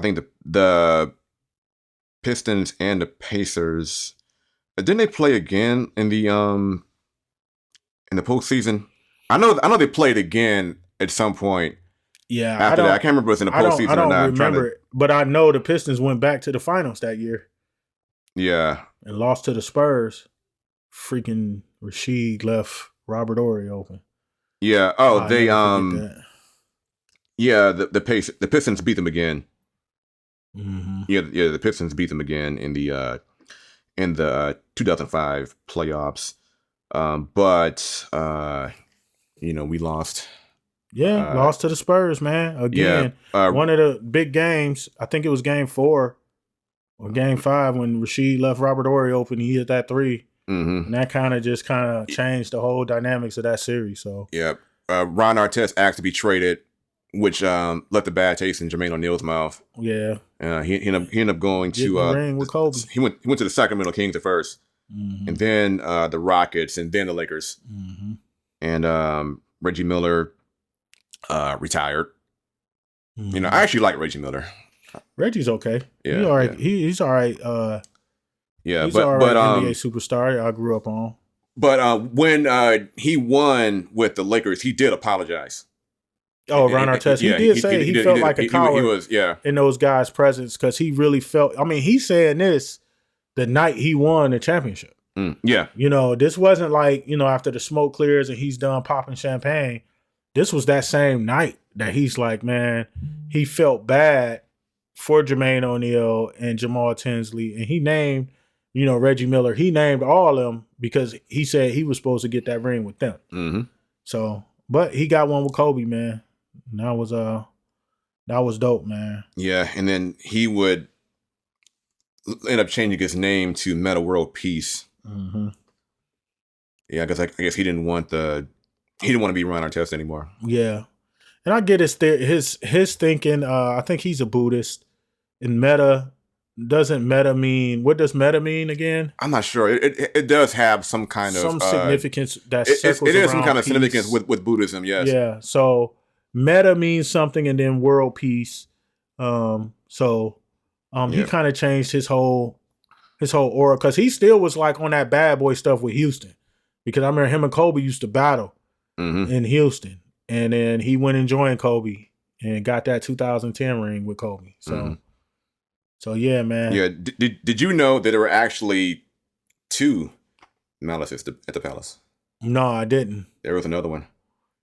think the Pistons and the Pacers didn't they play again in the postseason? I know they played again at some point. Yeah. After that, I can't remember if it was in the postseason or not. I don't remember it, but I know the Pistons went back to the finals that year. Yeah. And lost to the Spurs. Freaking Rasheed left Robert Horry open. Yeah. Oh, they yeah, the Pistons beat them again. Mm-hmm. Yeah, the Pistons beat them again in the 2005 playoffs. But we lost. Yeah, lost to the Spurs, man. Again, one of the big games. I think it was Game 4 or Game 5 when Rasheed left Robert Horry open. He hit that 3, and that kind of changed the whole dynamics of that series. So Ron Artest asked to be traded, which left a bad taste in Jermaine O'Neal's mouth. Yeah, he ended up going to ring with Kobe. He went to the Sacramento Kings at first, and then the Rockets, and then the Lakers. Mm-hmm. And Reggie Miller retired. Mm-hmm. I actually like Reggie Miller. Reggie's okay. Yeah, he's all right. Yeah. He's all right. He's all right. NBA superstar. I grew up on. But when he won with the Lakers, he did apologize. Oh, Ron Artest. He did say he felt like a coward. He was, in those guys' presence because he really felt. I mean, he's saying this the night he won the championship. Yeah. This wasn't like after the smoke clears and he's done popping champagne. This was that same night that he's like, man, he felt bad for Jermaine O'Neal and Jamal Tinsley. And he named, Reggie Miller. He named all of them because he said he was supposed to get that ring with them. Mm-hmm. So, but he got one with Kobe, man. And that was dope, man. Yeah, and then he would end up changing his name to Meta World Peace. Mm-hmm. Yeah, because I guess he didn't want to be Ron Artest anymore. Yeah. And I get his thinking. I think he's a Buddhist. And meta doesn't mean. What does meta mean again? I'm not sure. It does have some kind of significance that circles it is some kind of significance with Buddhism. Yes. Yeah. So meta means something, and then world peace. He kind of changed his whole aura because he still was like on that bad boy stuff with Houston, because I remember him and Kobe used to battle in Houston. And then he went and joined Kobe and got that 2010 ring with Kobe. So yeah, man. Yeah. Did you know that there were actually 2 Malices at the Palace? No, I didn't. There was another one.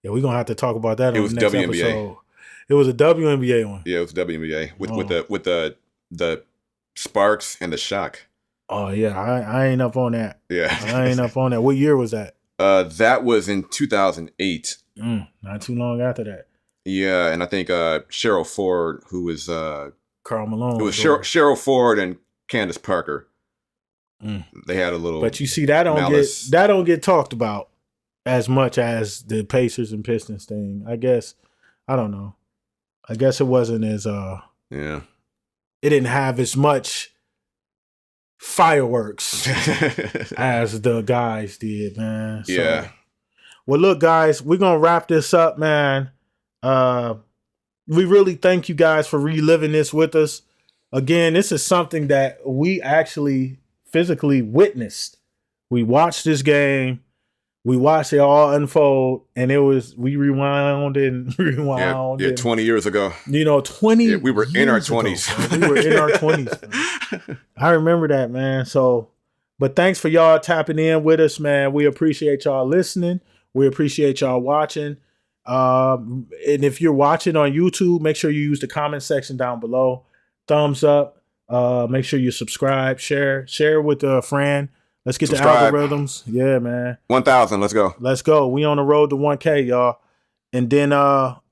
Yeah, we're gonna have to talk about that It on was the next WNBA. episode. It was a WNBA one. Yeah, it was WNBA with the Sparks and the Shock. Oh yeah, I ain't up on that. Yeah, I ain't up on that. What year was that? That was in 2008. Not too long after that. Yeah, and I think Cheryl Ford, who was Karl Malone. it was Cheryl Ford and Candace Parker. They had a little. But you see, that don't get talked about as much as the Pacers and Pistons thing. I guess I don't know. I guess it wasn't as yeah. It didn't have as much fireworks as the guys did, man. So, yeah. Well, look, guys, we're gonna wrap this up, man. We really thank you guys for reliving this with us. Again, this is something that we actually physically witnessed. We watched this game. We watched it all unfold, and we rewound and rewound. Yeah, 20 years ago. 20 yeah, we were in our 20s. We were in our 20s. I remember that, man. So, but thanks for y'all tapping in with us, man. We appreciate y'all listening. We appreciate y'all watching. And if you're watching on YouTube, make sure you use the comment section down below. Thumbs up. Make sure you subscribe, share with a friend. Let's get subscribe. The algorithms. Yeah, man. 1,000. Let's go. Let's go. We on the road to 1K, y'all. And then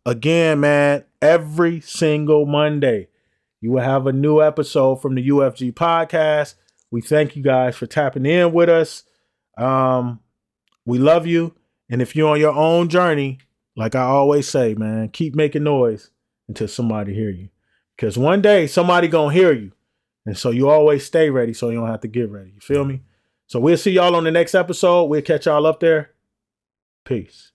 again, man, every single Monday, you will have a new episode from the UFG podcast. We thank you guys for tapping in with us. We love you. And if you're on your own journey, like I always say, man, keep making noise until somebody hear you. Because one day somebody gonna hear you. And so you always stay ready so you don't have to get ready. You feel me? So we'll see y'all on the next episode. We'll catch y'all up there. Peace.